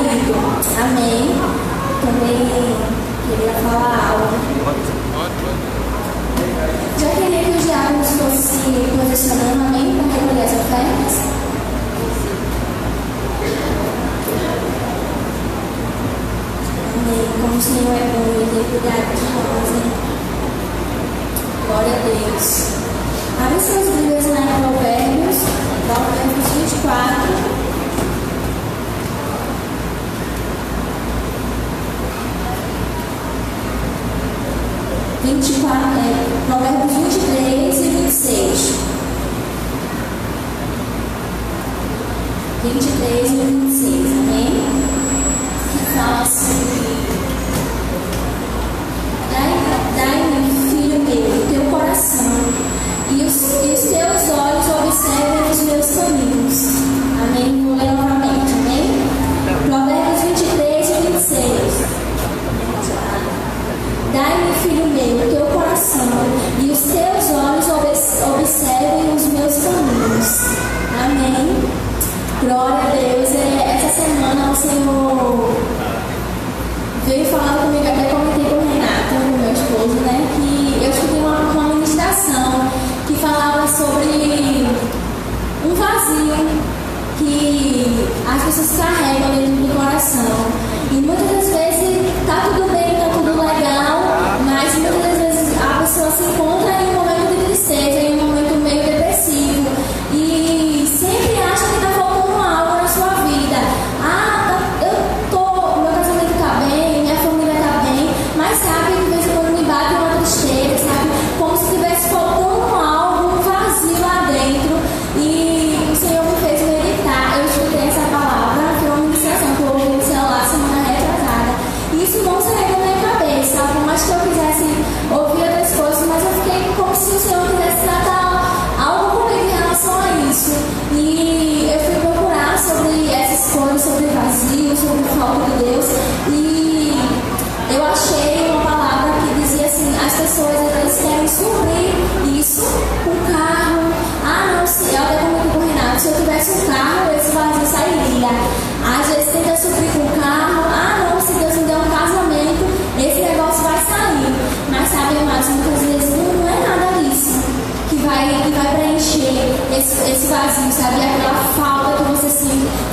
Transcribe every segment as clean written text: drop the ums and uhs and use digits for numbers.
caído. Amém. Também queria falar algo. Já queria que os diáconos fossem se posicionando, amém, para recolher as ofertas. Amém. Como o Senhor é bom e tem cuidado de nós, hein? Glória a Deus. Abre seus livros lá em Provérbios 24. Provérbios 23 e 26. 23 e 26, amém? Que fala assim: Dai-me, filho meu, o teu coração, e os teus olhos observem os meus caminhos. Amém? Vou ler novamente, amém? Provérbios 23 e 26. Dai-me, filho meu, o teu coração, e os teus olhos observem os meus caminhos. Amém? Glória a Deus. Essa semana o Senhor veio falando comigo, até comentei com o Renato, com meu esposo, né? Que eu escutei uma ministração que falava sobre um vazio que as pessoas carregam dentro do coração. E muitas das vezes tá tudo bem, tá tudo legal, mas muitas das vezes a pessoa se encontra em um momento de tristeza, em um momento meio depressivo, e sempre acha que tá faltando algo na sua vida. Meu casamento tá bem, minha família tá bem, mas sabe, de vez em quando me bate uma tristeza, sabe? Como se estivesse faltando algo, um vazio lá dentro. E o Senhor me fez meditar. Eu escutei essa palavra, foi uma ministração que eu ouvi no celular semana retrasada. E isso não saiu da minha cabeça, sabe? Por mais que eu quisesse ouvir outras coisas, mas eu fiquei como se o Senhor quisesse tratar algo comigo em relação a isso. E eu fui procurar sobre essas coisas, sobre vazio, sobre falta de Deus. E eu achei uma palavra que dizia assim: as pessoas elas querem suprir isso com carro. Não, eu até comentei com o Renato, se eu tivesse um carro, esse vazio sairia. Às vezes tenta suprir com o carro. Não, se Deus me der um casamento, esse negócio vai sair. Mas sabe, amados, muitas vezes não é nada disso que vai preencher esse vazio, sabe? Aquela falta que você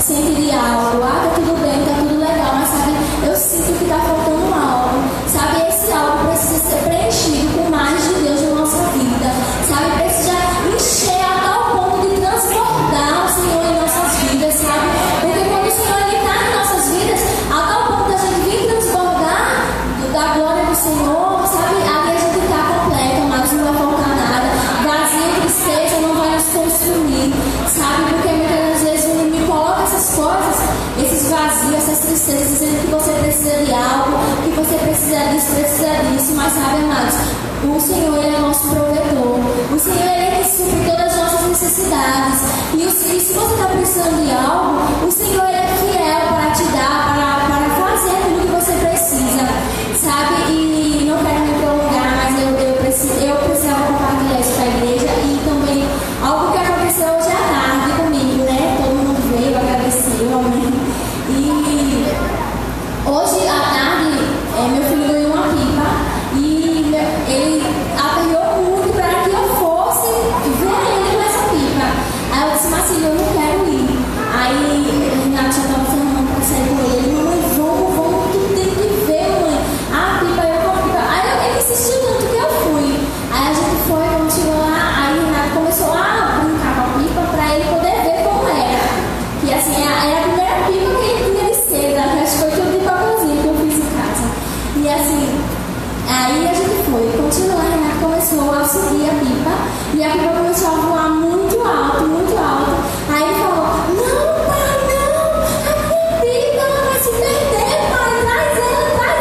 sente de algo. Tá tudo bem, tá tudo legal, mas sabe, eu sinto que tá faltando algo. Sabe, esse algo precisa ser preenchido com mais de Deus na nossa vida. Sabe, precisa encher a tal ponto de transbordar o Senhor em nossas vidas, sabe? Porque quando o Senhor ele tá em nossas vidas, a tal ponto da gente vir transbordar da glória do Senhor, sabe? Ali a gente tá completo, mas não vai faltar nada. Vazio, tristeza não vai nos consumir, sabe? Porque muitas das vezes o inimigo coloca essas coisas, esses vazios, essas tristezas, dizendo que você precisa de algo, que você precisa disso, mas sabe, amados, o Senhor ele é nosso provedor. O Senhor ele é que supre todas as nossas necessidades. E se você está precisando de algo, o Senhor ele é fiel para te dar, para fazer tudo que você precisa, sabe? E não quero me prolongar, mas eu precisava compartilhar isso com a igreja. E também algo que aconteceu hoje à tarde comigo, né? Todo mundo veio, agradeceu, amém. E hoje à tarde, meu filho ganhou uma pipa e ele aperreou muito para que eu fosse ver ele com essa pipa. Aí eu disse: Marcílio, eu não quero ir. Aí o Renato já estava falando para sair com ele: mãe, vamos, tu tem que ver, mãe, a pipa, eu com a pipa. Aí ele insistiu tanto que eu fui. Aí a gente foi, quando chegou lá, aí o Renato começou a brincar com a pipa para ele poder ver como era. Que assim, era a primeira pipa que ele tinha de seda, acho que foi tudo de papelzinho que eu fiz em casa. E assim, aí a gente foi, continuou, a Renata começou a subir a pipa, e a pipa começou a voar muito alto, muito alto. Aí ele falou: não, pai, não, a minha pipa ela vai se perder, pai, traz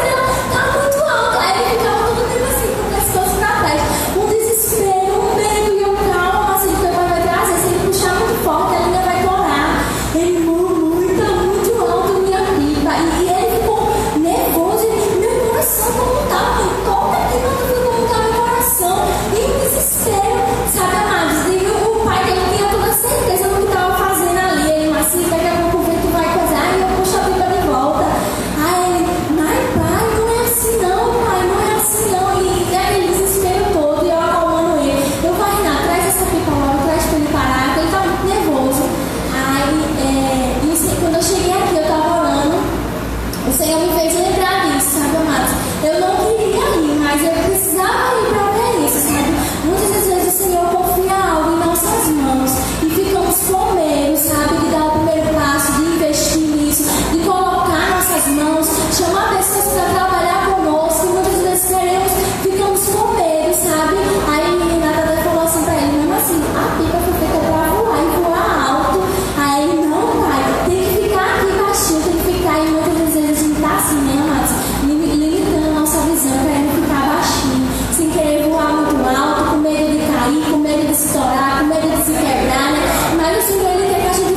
ela, tá muito alto. Aí ele ficava todo tempo assim, com o pescoço pra trás, um desespero, um medo, e eu: calma, assim, o teu pai vai trazer, se ele puxar muito forte, a linha vai torar. Ele: mamãe, tá muito alto a minha pipa. E ele ficou nervoso, e meu coração como tá, toca aqui pra tu ver como tá meu coração. E o desespero, sabe, amado? Senhor me fez lembrar disso, sabe, amados? Eu não queria ir, mas eu precisava ir para ver isso, sabe? Muitas das vezes o Senhor confia algo em nossas mãos e ficamos com medo, sabe? De dar o primeiro passo, de investir nisso, de colocar nossas mãos, chamar pessoas para trabalhar conosco. E muitas vezes ficamos com medo, sabe? Aí a menina até falou assim para ele, mesmo assim, a pipa foi feita para voar e voar alto. Aí ele, não, pai, tem que ficar aqui baixinho, tem que ficar. E muitas vezes a gente tá assim, né, amados? Limitando a nossa visão, querendo ficar baixinho, sem querer voar muito alto, com medo de cair, com medo de se estourar, com medo de se quebrar, né? Mas o Senhor, Ele quer que a gente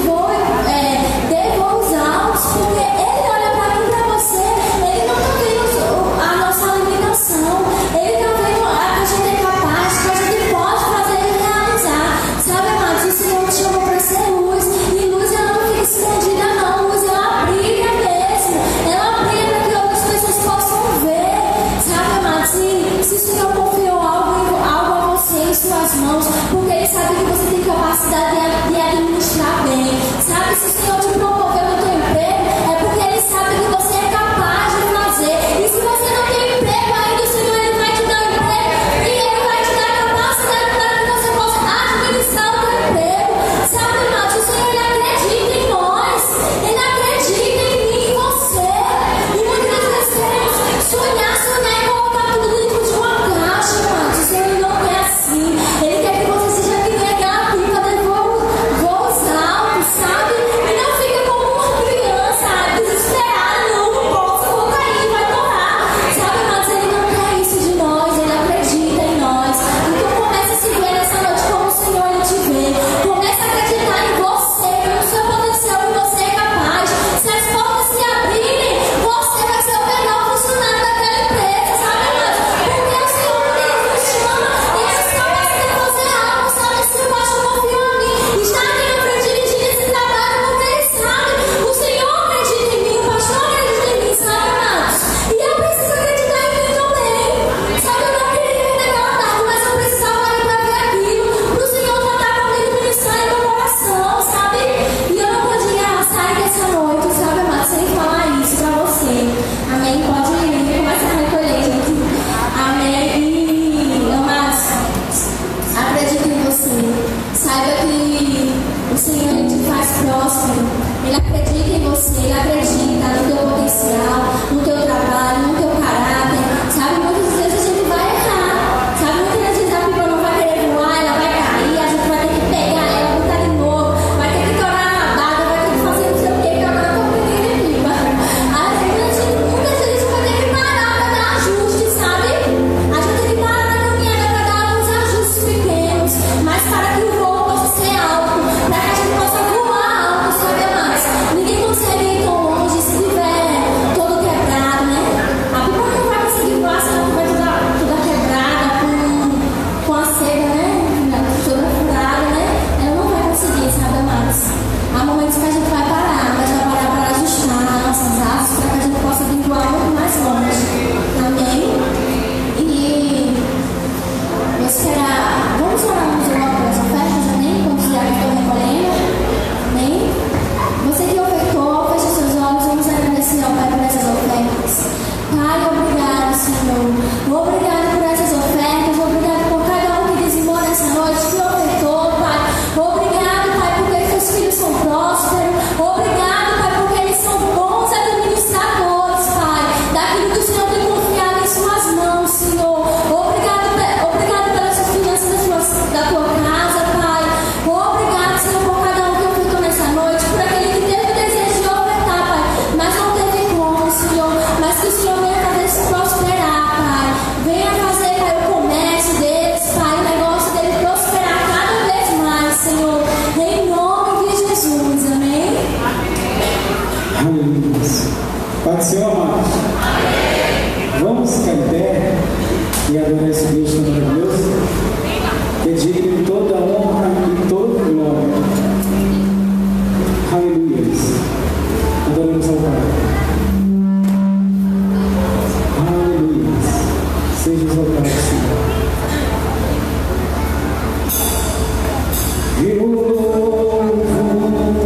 dê voos altos, porque Ele olha para mim e para você, Ele não está vendo a nossa limitação, Ele está vendo a gente é capaz, que a gente pode fazer e realizar, sabe, amados? O Senhor te chamou para ser luz, e luz ela não fica escondida, não, luz ela brilha mesmo, ela brilha para que outras pessoas possam ver, sabe, amados? Se o Senhor confiou algo a você em suas mãos, porque Ele sabe que você tem capacidade de administrar bem, sabe? Se o Senhor te promoveu no teu emprego, é porque Ele sabe que você é capaz de fazer. E se você não tem emprego ainda, o Senhor Ele vai te dar um emprego e Ele vai te dar capacidade para que você possa administrar o teu emprego, sabe, irmãos? O Senhor Ele acredita em nós, Ele acredita em mim e você. E muitas vezes queremos sonhar e colocar tudo dentro de uma caixa, irmãos. O Senhor Ele não quer assim. Ele quer que você seja que nem aquela pipa de voos altos, sabe? E não fica como uma criança desesperada, não posso, vou cair, vai torar, sabe? Mas Ele não quer isso de nós, Ele acredita em nós. Então comece a se ver nessa noite como o Senhor Ele te vê. Comece a acreditar em você, no seu potencial, que você é capaz. Se as portas se abrirem, você vai ser o melhor funcionário daquela empresa, sabe, irmãos? Porque o Senhor Ele nos chama e Ele nos capacita a fazer algo, sabe? Se o pastor confiou em mim, está aqui na frente dirigindo esse trabalho, porque Ele sabe. O Senhor acredita em mim, o pastor acredita em mim, sabe, irmãos? E eu preciso acreditar em mim também, sabe? Eu não queria ir naquela tarde, mas eu precisava ir para ver aquilo, para o Senhor tratar comigo, ministrar em meu coração, sabe? E eu não podia sair dessa noite, sabe, irmãos, sem falar isso para você. Amém? Pode ir, começa a recolher, gente. Amém? E, amados, acredito em você. Saiba que o Senhor Ele te faz próspero. Ele acredita em você, Ele acredita no teu potencial, no teu trabalho, no teu caráter. Sabe, muitas vezes a gente vai errar. Sabe, muitas vezes a pipa não vai querer voar, ela vai cair, a gente vai ter que pegar ela, botar de novo, vai ter que torar na barra, vai ter que fazer não sei o quê, porque agora eu tô pedindo de pipa. Muitas vezes a gente vai ter que parar para dar ajustes, sabe? A gente tem que parar na caminhada para dar alguns ajustes pequenos, mas para que o voo possa ser alto, para que a gente possa voar alto, sabe, amados? Ninguém consegue ir tão longe se tiver todo quebrado, né? A pipa não vai conseguir voar se ela tiver toda quebrada, com a seda, né? Toda furada, né? Ela não vai conseguir, sabe, amados? Há momentos que a gente vai parar, mas vai parar para ajustar nossas asas, para que a gente possa vir voar muito mais longe. Amém? E eu espero. Vamos orar uns pelas ofertas, amém? Quando os diários estão recolhendo. Amém? Você que ofertou, feche seus olhos, vamos agradecer ao Pai por essas ofertas. Pai, obrigado, Senhor. Obrigado por essas ofertas, obrigado por cada um que dizimou nessa noite, que ofertou, Pai. Obrigado, Pai, porque seus filhos são prósperos. Obrigado, Pai, porque eles são bons administradores, Pai, daquilo que o Senhor tem confiado em suas mãos, Senhor. Obrigado pelas finanças da tua casa, Pai. Obrigado, Senhor, por cada um que ofertou nessa noite, por aquele que teve o desejo de ofertar, Pai, mas não teve como, Senhor. Mas que o Senhor venha fazer isso prosperar, Pai. Venha fazer, Pai, o comércio deles, Pai, o negócio deles prosperar cada vez mais, Senhor. Em nome de Jesus, amém? Aleluia. Pode ser, amados? Vamos ficar em pé e adorar esse Deus tão maravilhoso, que é digno de toda honra e toda glória. Aleluia. Adoramos ao Pai. Aleluia. Seja exaltado, Senhor. Eu louvo o teu nome.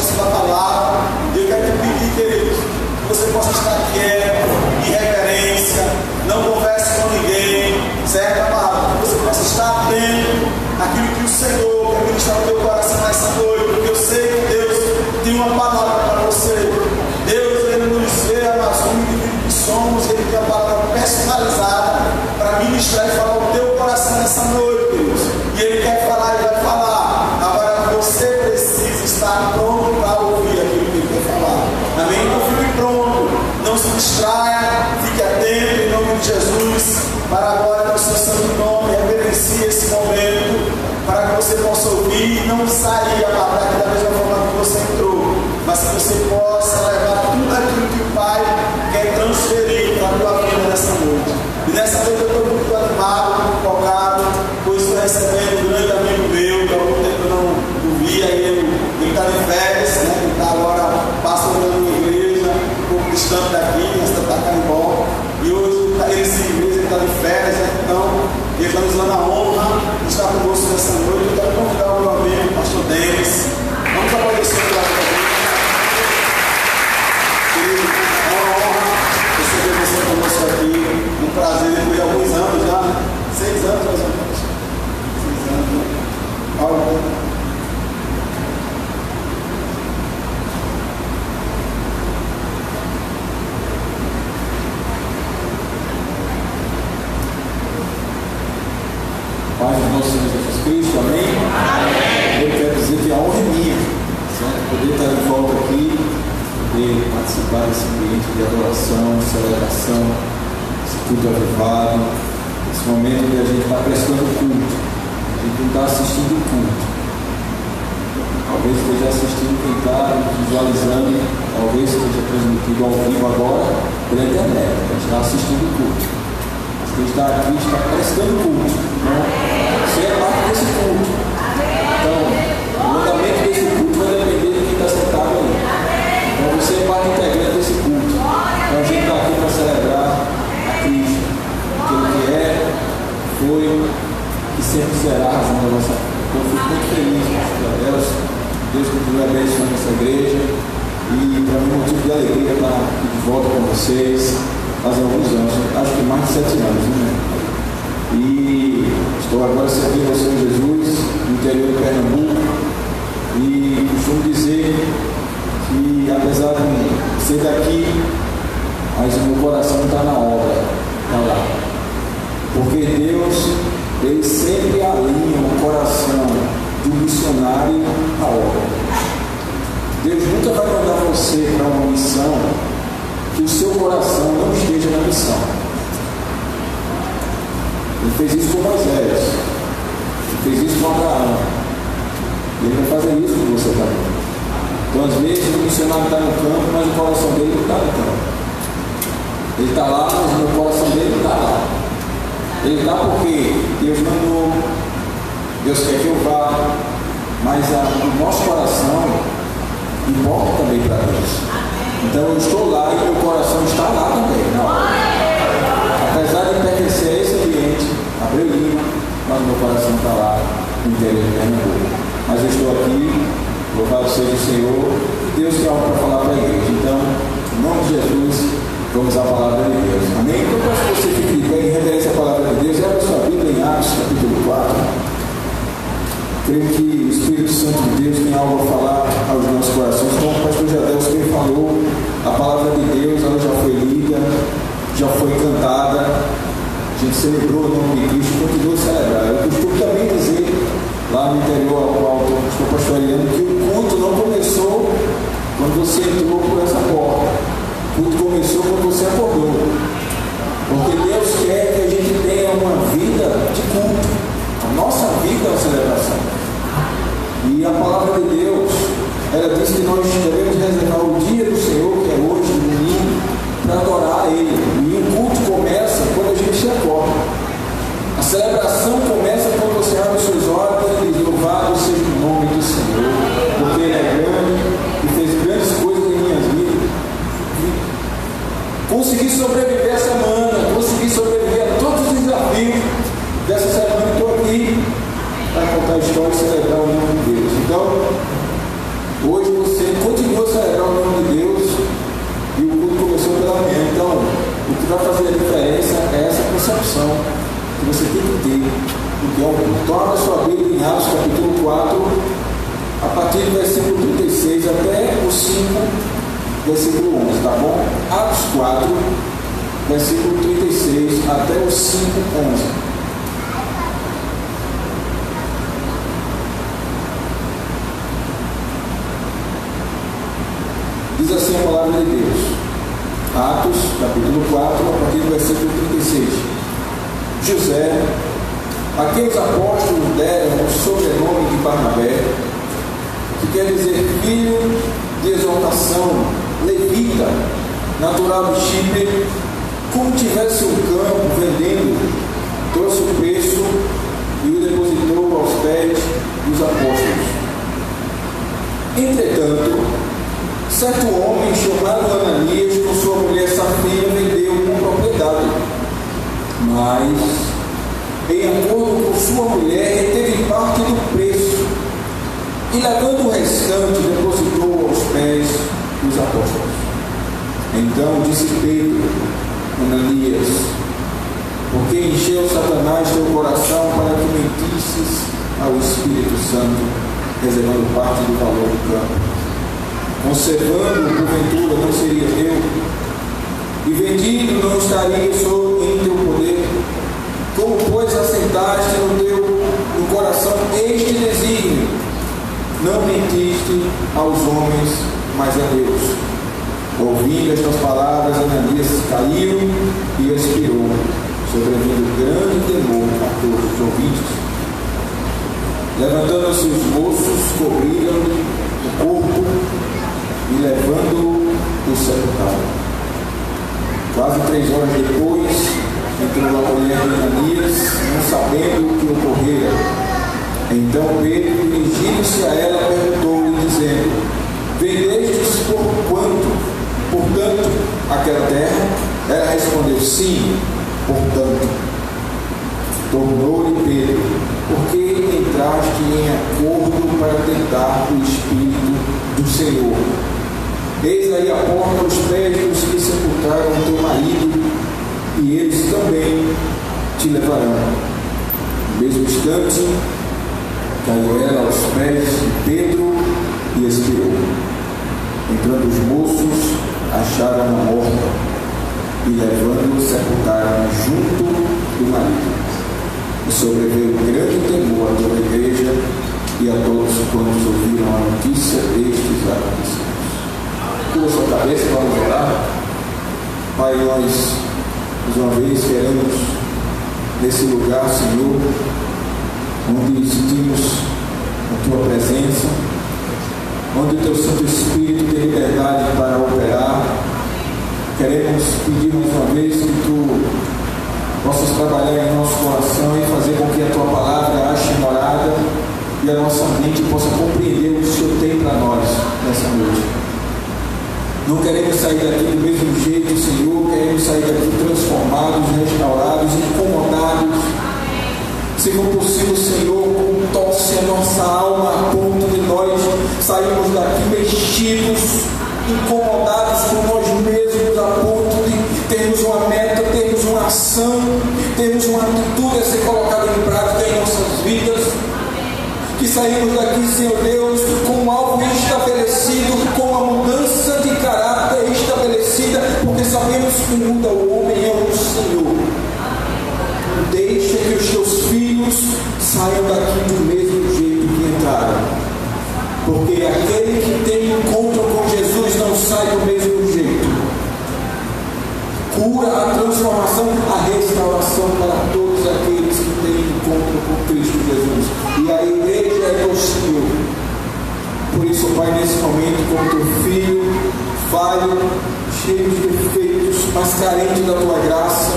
ministração da palavra. E eu quero te pedir, queridos, que você possa estar quieto, em reverência, não converse com ninguém, certo, amado? Que você possa estar atento àquilo que o Senhor quer ministrar no teu coração nessa noite, porque eu sei que Deus tem uma palavra para você. Deus, Ele nos vê, amados, como indivíduos que somos, Ele tem uma palavra personalizada para ministrar e falar o teu coração nessa noite, Deus. E Ele quer falar e vai falar. Agora você precisa estar pronto para ouvir aquilo que Ele quer falar. Amém? Então fique pronto, não se distraia, fique atento em nome de Jesus, para agora no seu santo nome, reverencie esse momento, para que você possa ouvir e não sair daqui da mesma forma que você entrou, mas que você possa levar tudo aquilo que o Pai quer transferir para a tua vida nessa noite. E nessa noite eu estou muito animado, muito empolgado, pois estou recebendo um grande amigo meu, que há algum tempo eu não o via, ele está de férias, né? Ele está agora pastorando uma igreja, um pouco distante daqui, na cidade da Carimbó, e hoje essa igreja está de férias, né? Então ele está nos dando a honra de estar conosco nessa noite. Eu quero convidar o meu amigo, o pastor Denis. Vamos agradecer pela vida dele. Querido, é uma honra receber você conosco aqui. Um prazer, depois de alguns anos já, 6 anos mais ou menos. 6 anos, né? Paulo. Paz do nosso Senhor Jesus Cristo, amém? Amém. Eu quero dizer que a honra é minha, certo? Poder estar de volta aqui, poder participar desse ambiente de adoração, celebração, esse culto avivado, esse momento que a gente está prestando culto, a gente não está assistindo o culto. Talvez esteja assistindo quem está visualizando, talvez esteja transmitido ao vivo agora pela internet, a gente está assistindo o culto. Quem está aqui está prestando culto, né? Você é parte desse culto. Então, o andamento desse culto vai depender de quem está sentado aí. Então, você é parte integrante desse culto. Então, a gente está aqui para celebrar a Cristo, aquilo que é, foi e sempre será a razão da nossa vida. Então, eu fico muito feliz por elas. Deus continue abençoando essa igreja. E para mim, motivo de alegria estar aqui de volta com vocês. Faz alguns anos, acho que mais de 7 anos, né? E estou agora servindo ao Senhor Jesus no interior de Pernambuco e costumo dizer que apesar de ser daqui, mas o meu coração está na obra, está lá. Porque Deus, Ele sempre alinha o coração do missionário à obra. Deus nunca vai mandar você para uma missão que o seu coração não esteja na missão. Ele fez isso com Moisés, ele fez isso com Abraão, e ele vai fazer isso com você também. Então, às vezes, o missionário está no campo, mas o coração dele não está no campo. Ele está lá, mas o coração dele não está lá. Ele está porque Deus mandou, Deus quer que eu vá, mas o nosso coração importa também para Deus. Então eu estou lá e meu coração está lá também, na hora. Apesar de pertencer a esse ambiente, Abreu Lima, mas meu coração está lá no interior de Pernambuco. Mas eu estou aqui, louvado seja o Senhor, e Deus tem algo para falar para a igreja. Então, em nome de Jesus, vamos à palavra de Deus. Amém? Então, para que você fique de pé em reverência à palavra de Deus, abra sua Bíblia em Atos, capítulo 4. Creio que o Espírito Santo de Deus tem algo a falar aos nossos corações. Como o pastor Jadelso bem falou, a palavra de Deus ela já foi lida, já foi cantada, a gente celebrou o nome de Cristo e continua a celebrar. Eu costumo também dizer, lá no interior ao qual eu estou pastoreando, que o culto não começou quando você entrou por essa porta. O culto começou quando você acordou. Porque Deus quer que a gente tenha uma vida de culto. A nossa vida é uma celebração. E a palavra de Deus, ela diz que nós devemos reservar o dia do Senhor, que é hoje, domingo, para adorar a Ele. E o culto começa quando a gente se acorda. A celebração começa quando você abre os seus olhos e diz: louvado seja o nome do Senhor, porque Ele é grande e fez grandes coisas em minha vida. Consegui sobreviver a semana, consegui sobreviver a todos os desafios dessa semana. Estou aqui para contar a história e celebrar o nome de Deus. Então, hoje você versículo 11, tá bom? Atos 4, versículo 36 até o 5:11. Diz assim a palavra de Deus. Atos, capítulo 4, a partir do versículo 36. José, a quem os apóstolos deram o sobrenome de Barnabé, que quer dizer filho de exaltação, levita, natural de Chipre, como tivesse um campo vendendo, trouxe o preço e o depositou aos pés dos apóstolos. Entretanto, certo homem chamado Ananias, com sua mulher Safira, vendeu uma propriedade, mas, em acordo com sua mulher, reteve parte do preço e, levando o restante, depositou aos pés dos apóstolos. Então disse Pedro: Ananias, porque encheu Satanás teu coração para que mentisses ao Espírito Santo, reservando parte do valor do campo, conservando, porventura, não seria teu, e vendido não estaria em teu poder? Como, pois, assentaste no coração este desígnio? Não mentiste aos homens, mas a Deus. Ouvindo estas palavras, Ananias caiu e expirou, sobrevindo grande temor a todos os ouvintes. Levantando-se os moços, cobriram-lhe o corpo e, levando-o, o sepultaram. Quase 3 horas depois, entrou a mulher de Ananias, não sabendo o que ocorrera. Então Pedro, dirigindo-se a ela, perguntou-lhe, dizendo: vendestes por quanto? Portanto, aquela terra? Ela respondeu: sim, portanto. Tornou-lhe Pedro: por que entraste em acordo para tentar o Espírito do Senhor? Eis aí a porta aos pés dos que sepultaram teu marido, e eles também te levarão. No mesmo instante, caiu ela aos pés de Pedro e expirou. Entrando os moços, acharam-na morta e, levando-o, sepultaram junto do marido. E sobreveio grande temor a toda a igreja e a todos quantos ouviram a notícia destes acontecimentos. Curva sua cabeça, vamos orar. Pai, nós, mais uma vez, queremos, nesse lugar, Senhor, onde sentimos a Tua presença, onde o Teu Santo Espírito tem liberdade para operar, queremos pedir mais uma vez que Tu possas trabalhar em nosso coração e fazer com que a Tua palavra ache morada e a nossa mente possa compreender o que o Senhor tem para nós nessa noite. Não queremos sair daqui do mesmo jeito, Senhor, queremos sair daqui transformados, restaurados, incomodados. Se for possível, Senhor, tosse a nossa alma a ponto de nós sairmos daqui mexidos, incomodados com nós mesmos, a ponto de termos uma meta, termos uma ação, termos uma atitude a ser colocada em prática em nossas vidas. Que saímos daqui, Senhor Deus, com um alvo estabelecido, com uma mudança de caráter estabelecida, porque sabemos que muda o homem é o Senhor. Deixa que os teus filhos saiam daqui do mesmo jeito que entraram, porque aquele que tem encontro com Jesus não sai do mesmo jeito. Cura, a transformação, a restauração para todos aqueles que têm encontro com Cristo Jesus. E a igreja é do Senhor. Por isso, Pai, nesse momento, como teu filho, falho, cheio de defeitos, mas carente da tua graça,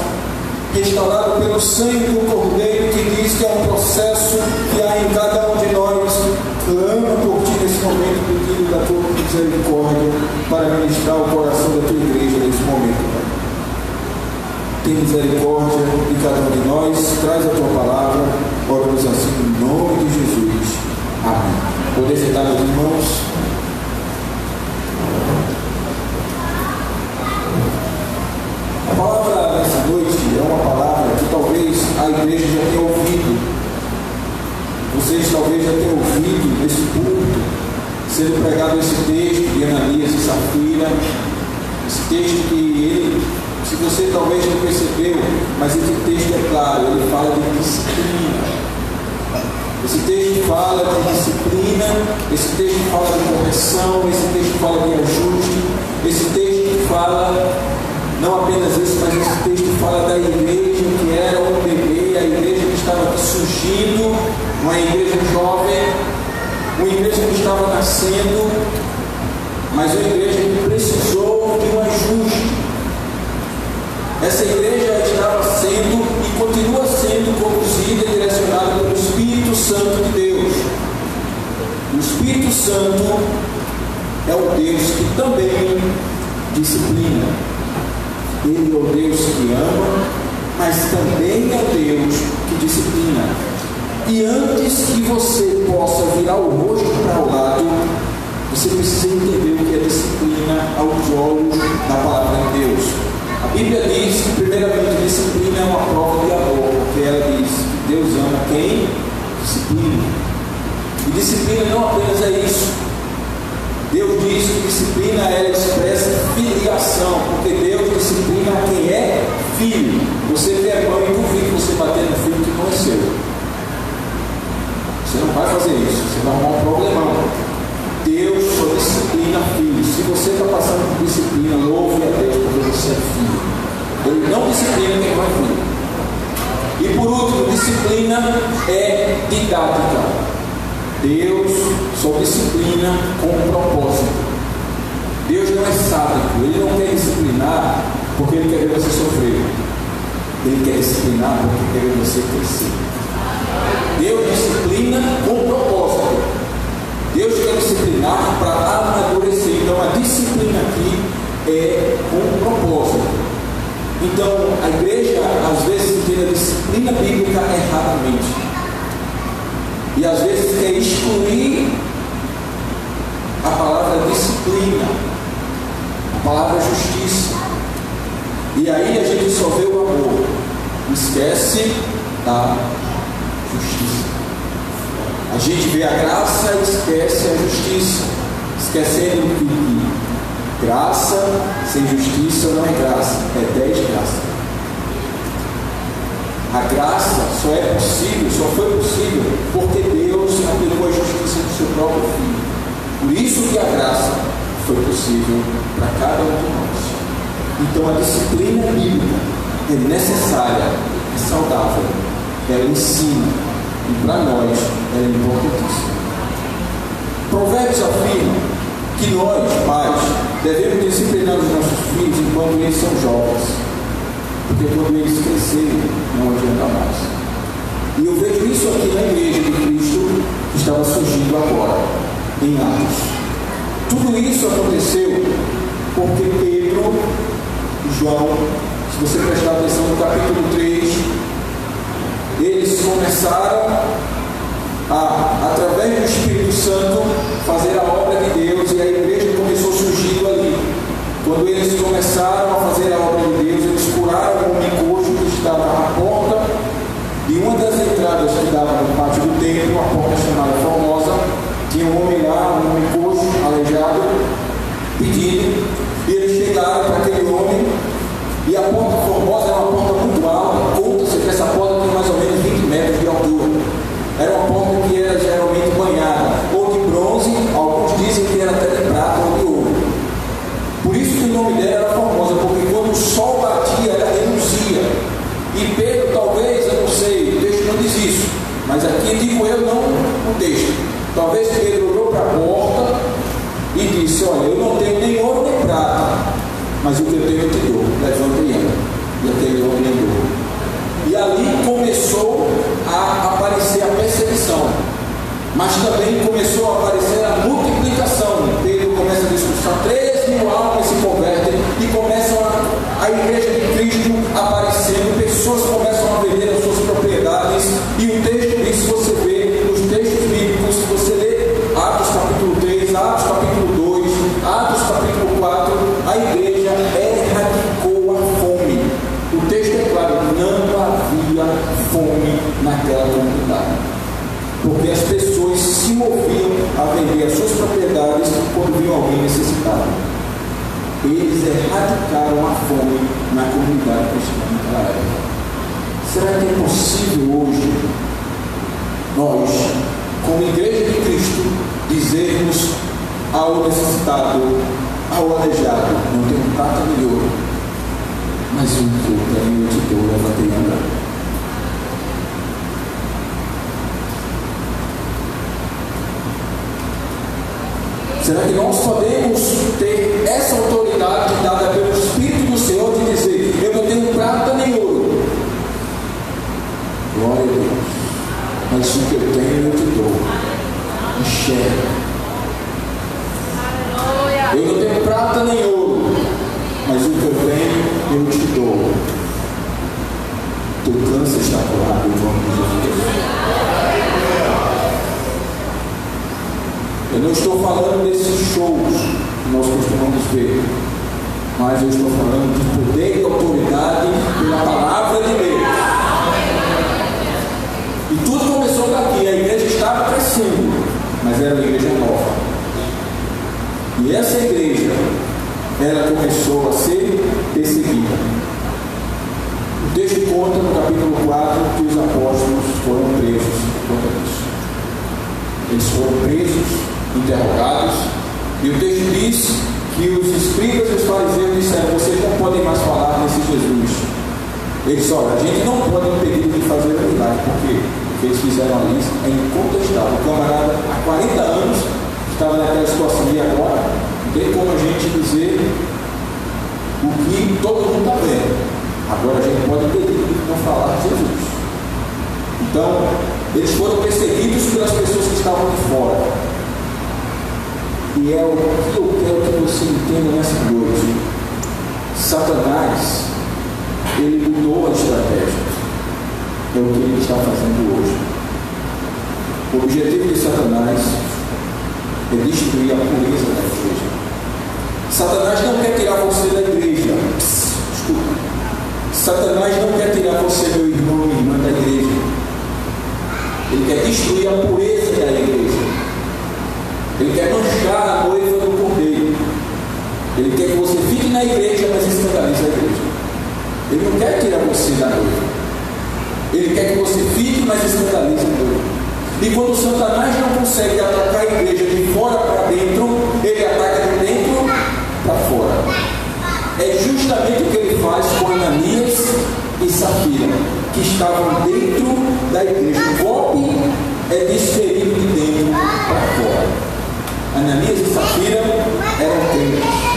restaurado pelo sangue do Cordeiro, que diz que é um processo que há em cada um de nós, clama por ti nesse momento, pedindo da tua misericórdia para ministrar o coração da tua igreja nesse momento, Pai. Tem misericórdia de cada um de nós, traz a tua palavra, oramos assim em nome de Jesus. Amém. Poder sentar, meus irmãos. A palavra nessa noite é uma palavra que talvez a igreja já tenha ouvido. Vocês talvez já tenham ouvido nesse púlpito sendo pregado esse texto de Ananias e Safira. texto que ele, se você talvez não percebeu, mas esse texto é claro, ele fala de disciplina. Esse texto fala de disciplina, esse texto fala de correção, esse texto fala de ajuste, esse texto fala, não apenas isso, mas esse texto fala da igreja que era um bebê, a igreja que estava aqui surgindo, uma igreja jovem, uma igreja que estava nascendo, mas uma igreja que precisou de um ajuste. Essa igreja estava sendo e continua sendo conduzida e direcionada pelo Espírito Santo de Deus. O Espírito Santo é o Deus que também disciplina. Ele é o Deus que ama, mas também é o Deus que disciplina. E antes que você possa virar o rosto para o lado, você precisa entender o que é disciplina aos olhos da palavra de Deus. A Bíblia diz que, primeiramente, disciplina é uma prova de amor, porque ela diz que Deus ama quem disciplina. E disciplina não apenas é isso. Deus diz que disciplina ela expressa filiação, porque Deus disciplina quem é filho. Você que é mãe, duvido você bater no filho que não é seu. Você não vai fazer isso, você vai arrumar um problemão. Deus só disciplina filhos. Se você está passando por disciplina, louve a Deus porque você é filho. Ele não disciplina quem não é filho. E por último, disciplina é didática. Deus só disciplina com um propósito. Deus não é sádico. Ele não quer disciplinar porque Ele quer ver você sofrer. Ele quer disciplinar porque quer ver você crescer. Deus disciplina com um propósito. Deus quer disciplinar para amadurecer. Então a disciplina aqui é com um propósito. Então a igreja às vezes entende a disciplina bíblica erradamente. E às vezes quer excluir a palavra disciplina, a palavra justiça. E aí a gente só vê o amor, esquece da justiça. A gente vê a graça e esquece a justiça, esquecendo que graça sem justiça não é graça, é 10 graças. A graça só é possível, só foi possível porque Deus aplicou a justiça do seu próprio Filho. Por isso que a graça foi possível para cada um de nós. Então a disciplina bíblica é necessária, é saudável, ela ensina. E para nós é importantíssimo. Provérbios afirma que nós, pais, devemos disciplinar os nossos filhos enquanto eles são jovens, porque quando eles crescerem não adianta mais. E eu vejo isso aqui na igreja de Cristo que estava surgindo agora, em Atos. Tudo isso aconteceu porque Pedro e João, se você prestar atenção no capítulo 3, eles começaram a, através do Espírito Santo, fazer a obra de Deus, e a igreja começou surgindo ali. Quando eles começaram a fazer a obra de Deus, eles curaram um micojo que estava na porta, e uma das entradas que dava no pátio do templo, uma porta chamada Formosa, tinha um homem lá, um micojo aleijado, pedindo, e eles chegaram para aquele homem, e a porta Formosa era uma porta muito alta, conta-se que essa porta tem mais ou menos 20 metros de altura. Era uma porta que era geralmente banhada, ou de bronze, alguns dizem que era até de prata ou de ouro. Por isso que o nome dela era Formosa, porque quando o sol batia, ela reluzia. E Pedro, talvez, eu não sei, o texto não diz isso, mas aqui digo eu, não o texto. Talvez Pedro olhou para a porta e disse: olha, eu não tenho nem ouro nem prata, mas o que eu tenho eu te dou, levanta e anda. E aquele homem andou. E ali começou a aparecer a perseguição, mas também começou a aparecer a multiplicação. Pedro começa a discursar, 3.000 almas se convertem e começam a igreja de Cristo aparecendo, pessoas começam a vender as suas propriedades, e o texto disso você vê nos textos bíblicos. Se você lê Atos capítulo 3, Atos capítulo 2, Atos capítulo 4, a igreja erradicou a fome. O texto é claro, não havia fome naquela comunidade, porque as pessoas se moviam a vender as suas propriedades quando viam alguém necessitado. eles erradicaram a fome na comunidade cristã naquela época. Será que é possível hoje nós, como Igreja de Cristo, dizermos ao necessitado, ao aleijado: não tenho prata nem ouro, mas o que eu tenho eu te dou, levantei e andar? Será que nós podemos ter essa autoridade dada pelo Espírito do Senhor de dizer: eu não tenho prata nem ouro, glória a Deus, mas o que eu tenho eu te dou, enxerga. Eu não tenho prata nem ouro, mas o que eu tenho eu te dou. Teu câncer está curado em nome de Jesus. Eu não estou falando desses shows que nós costumamos ver, mas eu estou falando de poder e autoridade pela palavra de Deus. E tudo começou daqui. A igreja estava crescendo, mas era uma igreja nova. E essa igreja, ela começou a ser perseguida. O texto conta no capítulo 4 que os apóstolos foram presos por conta disso. Eles foram presos, interrogados, e o texto diz que os escribas e os fariseus disseram: vocês não podem mais falar nesse Jesus. Eles disseram: olha, a gente não pode impedir de fazer a verdade, porque o que eles fizeram ali é incontestável. O camarada há 40 anos estava naquela situação, e agora não tem como a gente dizer o que todo mundo está vendo. Agora a gente pode impedir de não falar de Jesus. Então, eles foram perseguidos pelas pessoas que estavam de fora. E é o que eu quero que você entenda nessa noite. Satanás, ele mudou a estratégia. É o que ele está fazendo hoje. O objetivo de Satanás é destruir a pureza da igreja. Satanás não quer tirar você da igreja. Desculpa. Satanás não quer tirar você, meu irmão, minha irmã, da igreja. Ele quer destruir a pureza da igreja. Ele quer manchar a noiva do cordeiro. Ele quer que você fique na igreja, mas escandalize a igreja. Ele não quer tirar você da noiva. Ele quer que você fique, mas escandalize a noiva. E quando Satanás não consegue atacar a igreja de fora para dentro, ele ataca de dentro para fora. É justamente o que ele faz com Ananias e Safira, que estavam dentro da igreja. O golpe é desferido de dentro para fora. Ananias e Safira eram crentes.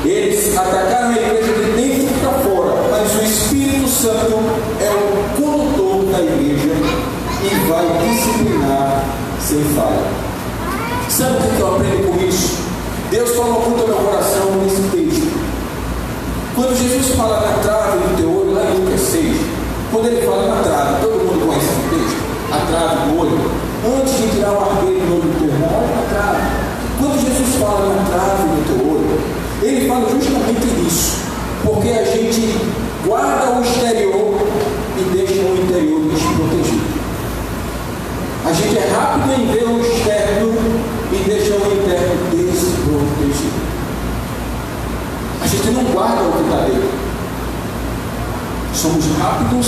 Eles atacaram a igreja de dentro para fora, mas o Espírito Santo é o condutor da igreja e vai disciplinar sem falha. Sabe o que eu aprendo com isso? Deus colocou no meu coração nesse texto. Quando Jesus fala na trave do teu olho, lá em Lucas 6, quando ele fala na trave, todo mundo conhece esse texto? A trave do olho. Antes de tirar o argueiro do olho do teu irmão, olha na trave. Quando Jesus fala na trave do teu olho, ele fala justamente nisso. Porque a gente guarda o exterior e deixa o interior desprotegido. A gente é rápido em ver o externo e deixa o interno desprotegido. A gente não guarda o que está dentro. Somos rápidos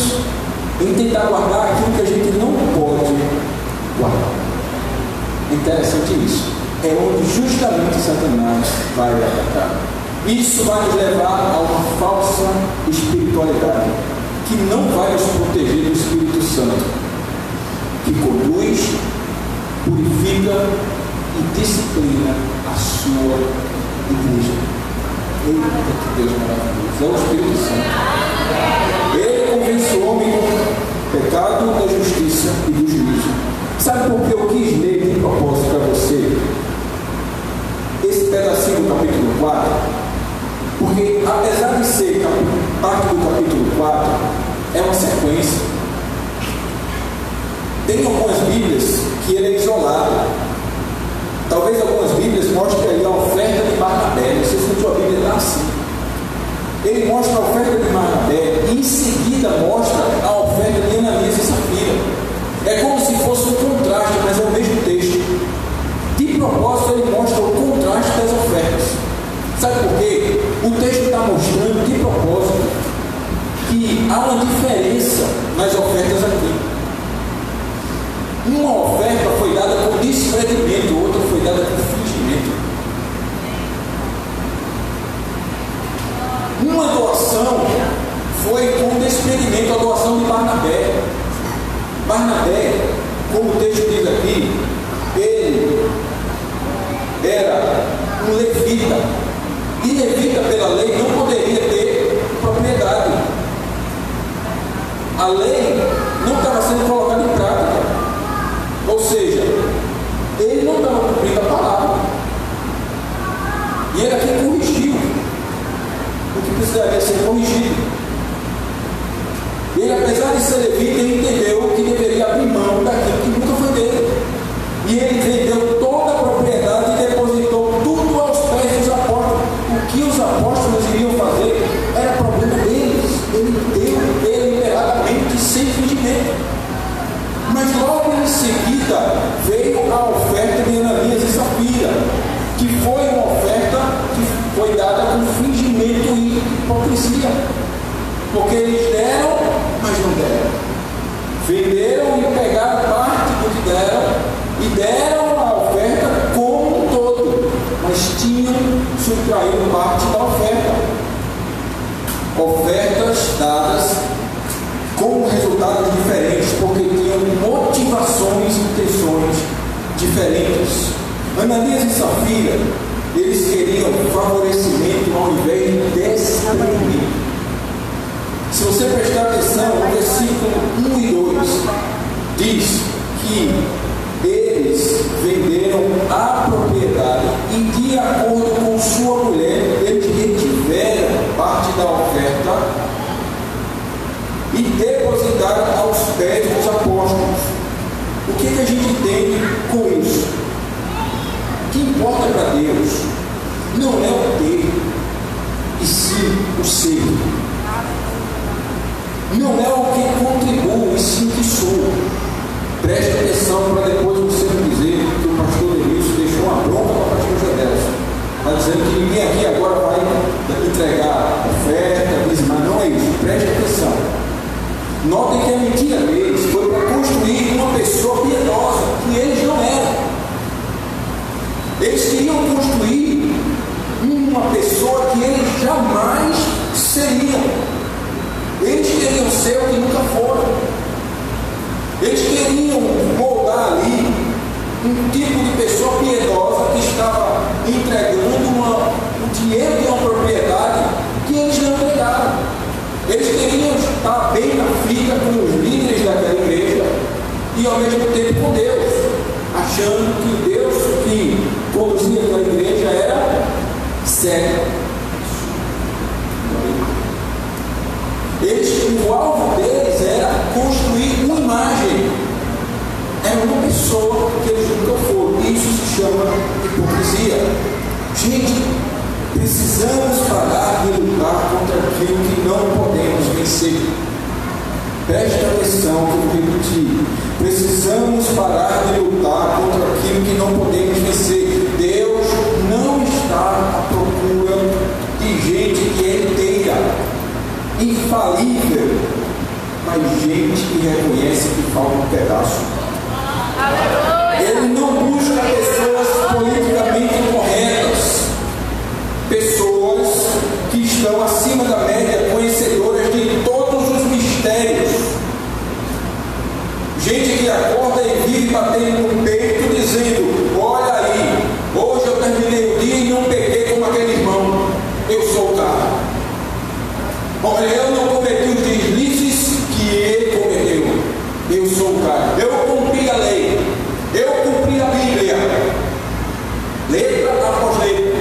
em tentar guardar aquilo que a gente não pode guardar. Interessante isso. É onde justamente Satanás vai atacar. Isso vai nos levar a uma falsa espiritualidade que não vai nos proteger do Espírito Santo, que conduz, purifica e disciplina a sua igreja. Eita, que Deus maravilhoso! É o Espírito Santo. Ele convence o homem do pecado, da justiça e do juízo. Sabe por que eu quis ler de propósito para você esse pedacinho do capítulo 4? Porque apesar de ser parte do capítulo 4, é uma sequência. Tem algumas Bíblias que ele é isolado. Talvez algumas Bíblias mostrem aí a oferta de Barnabé. Não sei se a tua Bíblia está assim. Ele mostra a oferta de Barnabé e em seguida mostra a oferta de Ananias e Safira. É como se fosse um contraste, mas é o mesmo texto. De propósito, ele mostra o contraste das ofertas. Sabe O texto está mostrando de propósito que há uma diferença nas ofertas aqui. Uma oferta foi dada com desprendimento, outra foi dada com fingimento. Uma doação foi com desprendimento, a doação de Barnabé. Barnabé, como o texto diz aqui, ele era um levita. E levita, pela lei, não poderia ter propriedade. A lei não estava sendo colocada em prática. Ou seja, ele não estava cumprindo a palavra. E ele aqui corrigiu o que precisaria ser corrigido. Ele, apesar de ser levita, ele entendeu que deveria abrir mão daquilo que nunca foi dele. E ele vendeu toda a propriedade e depositou tudo aos pés dos apóstolos. O que os apóstolos iriam fazer era problema deles. Ele deu deliberadamente, sem fingimento. Mas logo em seguida veio a oferta de Ananias e Safira, que foi uma oferta que foi dada com fingimento e hipocrisia. Porque eles deram, mas não deram. Venderam e pegaram parte do que deram e deram a oferta como um todo, mas tinham subtraído parte da oferta. Ofertas dadas com resultados diferentes, porque tinham motivações e intenções diferentes. Ananias e Safira, eles queriam favorecimento ao invés de desprendimento. Se você prestar atenção, no versículo 1 e 2 diz que eles venderam a propriedade e, de acordo com sua mulher, eles retiveram parte da oferta e depositaram aos pés dos apóstolos. O que a gente entende com isso? O que importa para Deus não é o ter, e sim o ser. Não é o que contribui, e sim o que sou. Preste atenção para depois você não dizer que o pastor Denilson deixou uma bronca para o pastor Gedelson. Está dizendo que ninguém aqui agora vai entregar oferta, mas não é isso. Preste atenção. Notem que a mentira deles foi para construir uma pessoa piedosa, que eles não eram. Eles queriam construir uma pessoa que eles jamais seriam. Eles queriam ser o que nunca foram. Eles queriam moldar ali um tipo de pessoa piedosa que estava entregando o dinheiro de uma propriedade que eles não entregaram. Eles queriam estar bem na fita com os líderes daquela igreja e ao mesmo tempo com Deus, achando que o Deus que conduzia aquela igreja era cego. O alvo deles era construir uma imagem. É uma pessoa que eles nunca foram. Isso se chama hipocrisia. Gente, precisamos parar de lutar contra aquilo que não podemos vencer. Preste atenção que eu vou repetir. Precisamos parar de lutar contra aquilo que não podemos vencer. Deus não está à procura de gente que é inteira, infalível, mas gente que reconhece que falta um pedaço. Ele não busca pessoas politicamente corretas, pessoas que estão acima da média, conhecedoras de todos os mistérios, gente que acorda e vive batendo no peito dizendo: olha aí, hoje eu terminei o dia e não peguei como aquele irmão, eu sou o cara. Olha, eu não cometi os deslizes que ele cometeu. Eu sou o cara. Eu cumpri a lei. Eu cumpri a Bíblia. Letra após letra.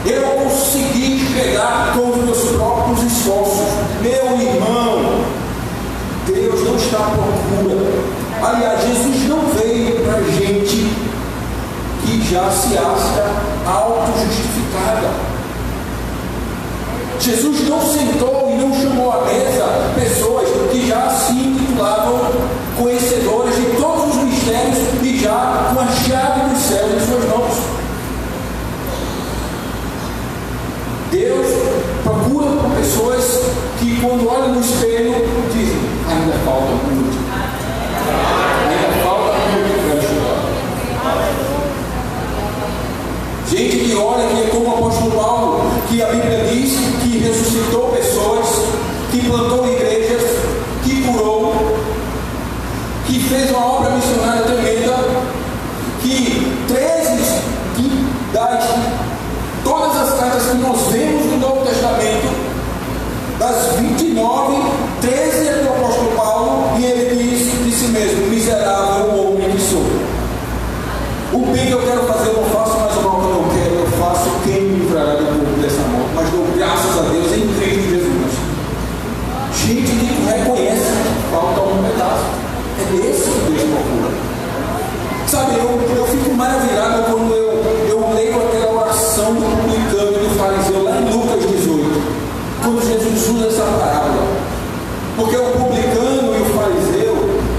Eu consegui chegar com os meus próprios esforços. Meu irmão, Deus não está à procura. Aliás, Jesus não veio para gente que já se acha auto-justificada. Jesus não sentou e não chamou à mesa pessoas que já se intitulavam conhecedoras de todos os mistérios e já com a chave dos céus em suas mãos. que quando olham no espelho dizem: ainda falta muito, ainda falta muito para chegar. Gente que olha, que é como o apóstolo Paulo, que a Bíblia diz que ressuscitou pessoas, que plantou igrejas, que curou, que fez uma obra missionária tremenda, que 13 das todas as cartas que nós vemos no Novo Testamento, das 29, 13 é do apóstolo Paulo, e ele diz de si mesmo: miserável homem que sou. O bem que eu quero fazer eu não faço, mas o mal que eu não quero eu faço. Quem me livrará do corpo dessa morte? Mas dou graças a Deus em Cristo Jesus. Gente que reconhece que falta um pedaço. É desse que Deus procura. Sabe, eu fico maravilhado quando eu leio aquela oração do publicano e do fariseu lá em Lucas 18, quando Jesus usa essa parábola. Porque o publicano e o fariseu,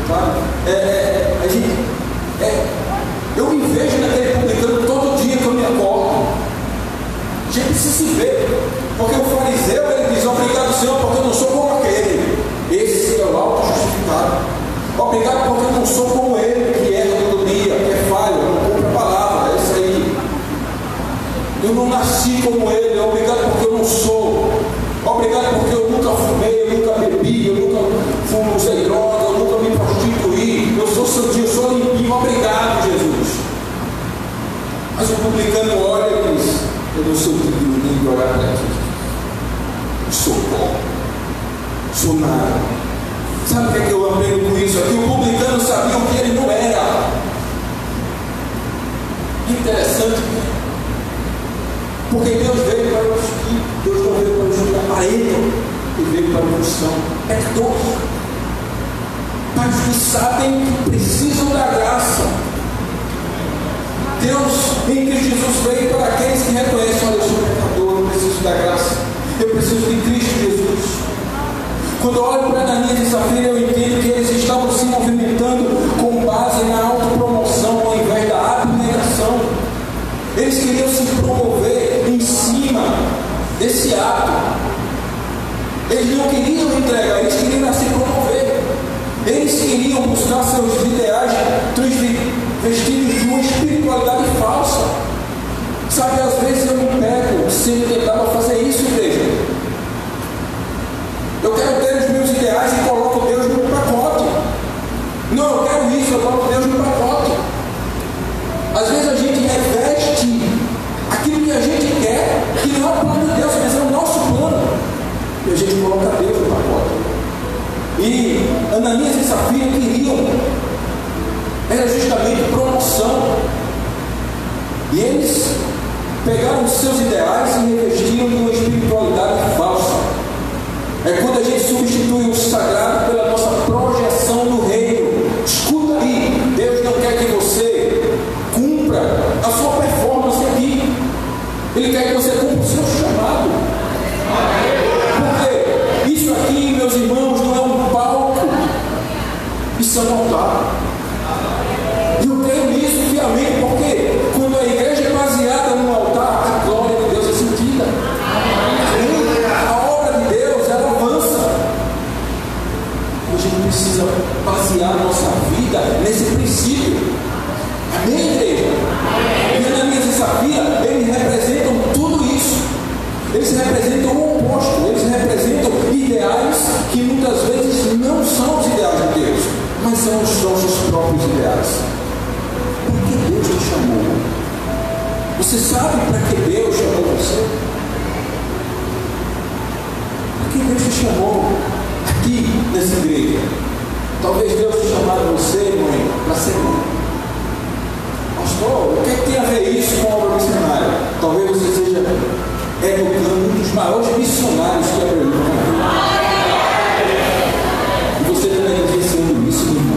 sabe, eu me vejo naquele publicano todo dia que eu me acordo. A gente precisa se ver. Porque o fariseu, ele diz: obrigado, Senhor, porque eu não sou como aquele. Esse é o auto-justificado. Obrigado porque eu não sou como ele, que erra todo dia, que é falho, não cumpre a palavra, é isso aí. Eu não nasci como ele. Obrigado porque eu não sou. Obrigado porque eu nunca fumei, eu nunca bebi, eu nunca usei droga, eu nunca me prostituí. Eu sou santinho, eu sou limpinho. Obrigado, Jesus. Mas o publicano olha e diz: eu não sou digno nem de orar para Jesus. Sou pó, sou nada. Sabe o que é que eu aprendo com isso? É que o publicano sabia o que ele não era. Interessante, porque Deus veio para os que Deus não veio para os que aparentam, e veio para os que são pecadores, para os que sabem que precisam da graça. Deus em Cristo Jesus veio para aqueles que reconhecem: olha, eu sou pecador, eu preciso da graça, eu preciso de Cristo Jesus. Quando eu olho para Ananias e Safira, eu entendo que eles estavam se movimentando com base na autopromoção ao invés da abnegação. Eles queriam se promover em cima desse ato. Eles não queriam entregar, eles queriam se promover. Eles queriam buscar seus ideais vestidos de uma espiritualidade falsa. Sabe, às vezes eu me pego sendo tentado a fazer isso, igreja. Eu quero ter os meus ideais e coloco Deus no pacote. Não, eu quero isso, eu coloco Deus no pacote. Às vezes a gente reveste aquilo que a gente quer, que não é o plano de Deus, mas é o nosso plano. E a gente coloca Deus no pacote. E Ananias e Safira queriam, era justamente promoção. E eles pegaram os seus ideais e revestiram de uma espiritualidade falsa. É quando a gente substitui o sagrado pela nossa projeção no reino. Escuta aí, Deus não quer que você cumpra a sua performance aqui. Ele quer que você cumpra o seu chamado. Porque isso aqui, meus irmãos, não é um palco, isso é um altar. E eu creio nisso fielmente, porque quando a igreja é baseada no altar, a glória de Deus é sentida. A obra de Deus, ela avança. A gente precisa basear a nossa vida nesse princípio. Amém, igreja? E Ananias e Safira, eles representam tudo isso. Eles representam o oposto. Eles representam ideais que muitas vezes não são os ideais de Deus, mas são os nossos próprios ideais. Por que Deus te chamou? Você sabe para que Deus chamou você? Para que Deus te chamou aqui nessa igreja? Talvez Deus te chamado você, mãe, para ser mãe. Pastor, o que é que tem a ver isso com a obra missionária? Talvez você seja educando um dos maiores missionários que abriu. E você também está ensinando isso, meu irmão.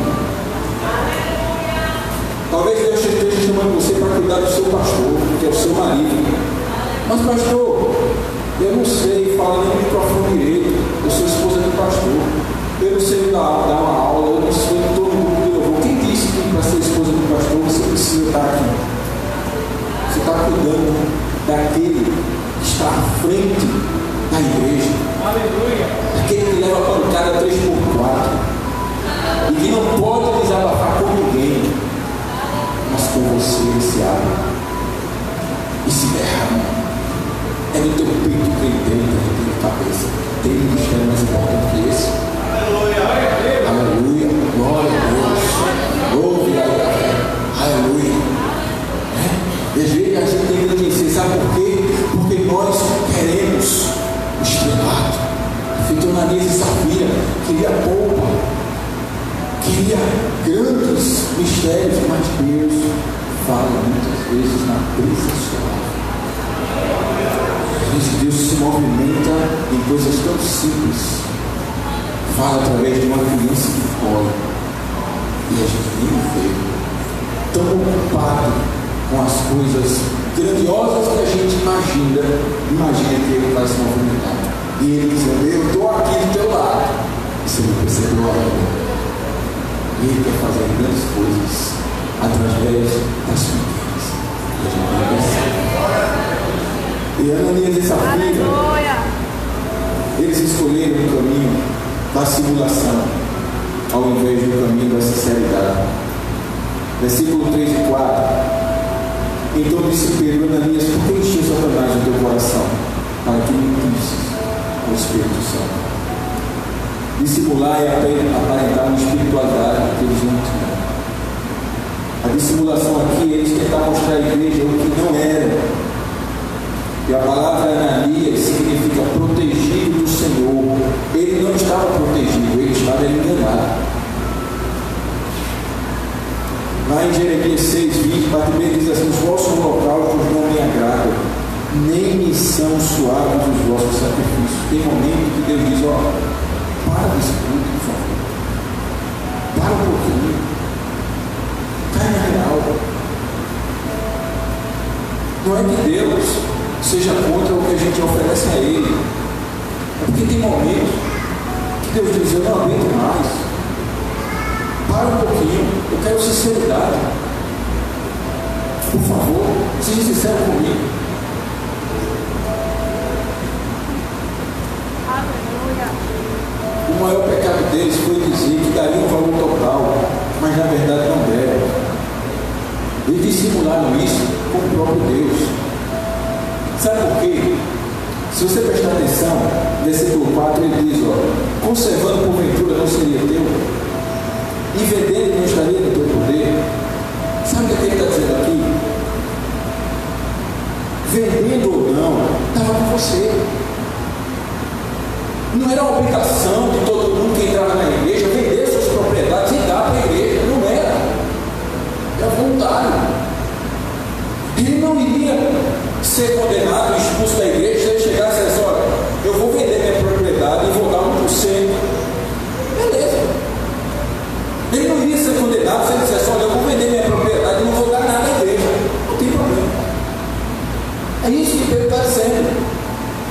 Talvez Deus esteja chamando você para cuidar do seu pastor, que é o seu marido. Mas, pastor, eu não sei falar nem microfone direito. Eu sou esposa do pastor. Eu não sei dar uma aula. Eu não sei todo mundo de louvor. Quem disse que para ser esposa do pastor você precisa estar aqui? Você está cuidando daquele que está à frente da igreja. Aleluia. Daquele 3x4, e que não pode desabafar com ninguém, mas com você ele se abre e se derrama. É no teu peito que ele tem, que tem a cabeça. Tem um mistério mais importante que esse. Aleluia, glória a Deus. Ouve a fé. Aleluia. A gente tem que conhecer, sabe por quê? Porque nós queremos o estrelado. Feito Ananias e Safira, queria polpa, queria grandes mistérios, mas Deus fala muitas vezes na brisa suave. Deus se movimenta em coisas tão simples. Fala através de uma criança que corre e a gente nem vê. Tão ocupado com as coisas grandiosas que a gente imagina que ele vai se movimentar. E ele dizendo: eu estou aqui do teu lado. E você não percebeu ainda. E ele quer fazer grandes coisas através das pequenas. E a gente não percebe. E Ananias e Safira, eles escolheram o caminho da simulação ao invés do caminho da sinceridade. Versículo 3 e 4. Então disse Pedro: Ananias, por que encheu Satanás o teu coração? Para que mentisses ao Espírito Santo. Dissimular é aparentar uma espiritualidade que eles não tinham. A dissimulação aqui, eles tentaram mostrar à igreja o que não era. E a palavra Ananias significa protegido do Senhor. Ele não estava protegido, ele estava enganado. Lá em Jeremias 6:20, Bartimeu diz assim: os vossos holocaustos não me agradam, nem me são suaves os vossos sacrifícios. Tem momento que Deus diz: ó, para desse culto, por favor. Para um pouquinho. Cai na real. Não é que Deus seja contra o que a gente oferece a Ele. É porque tem momentos que Deus diz: eu não aguento mais. Para um pouquinho, eu quero sinceridade. Por favor, seja sincero comigo. O maior pecado deles foi dizer que daria um valor total, mas na verdade não deram. Eles dissimularam isso com o próprio Deus. Sabe por quê? Se você prestar atenção, versículo 4 ele diz: ó, conservando porventura não seria teu, e vendendo não estaria no teu poder. Sabe o que ele está dizendo aqui? Vendendo ou não, estava com você. Não era uma obrigação de todo mundo que entrava na igreja vender suas propriedades e dar para a igreja. Não era. Era voluntário. Ele não iria ser condenado, expulso da igreja, se ele chegasse e dissesse: olha, eu vou vender minha propriedade e vou dar 1%. Beleza. Ele não iria ser condenado se ele dissesse: olha, eu vou vender minha propriedade e não vou dar nada à igreja. Não tem problema. É isso que Pedro está dizendo.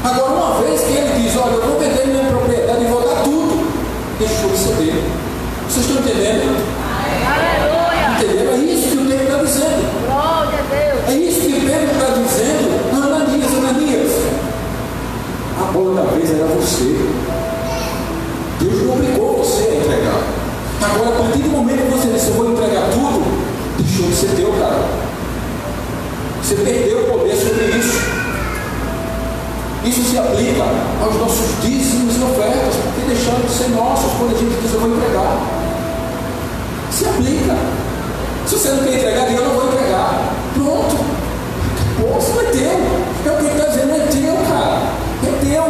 Agora, uma vez que ele diz: olha, eu vou vender minha propriedade e vou dar tudo, deixou de ser dele. Vocês estão entendendo? Aleluia! Entendeu? É isso que o Pedro está dizendo. Glória a Deus! É isso que Pedro está dizendo. Ananias, a bola da vez era você. Deus não obrigou você a entregar. Agora, a partir do momento que você disse: eu vou entregar tudo, deixou de ser teu, cara. Você perdeu o poder sobre isso. Isso se aplica aos nossos dízimos e ofertas, porque deixaram de ser nossos quando a gente diz: eu vou entregar. Se aplica. Se você não quer entregar, eu não vou entregar. Pronto. Pô, isso não é teu. É o que ele está dizendo: é teu, cara. É teu.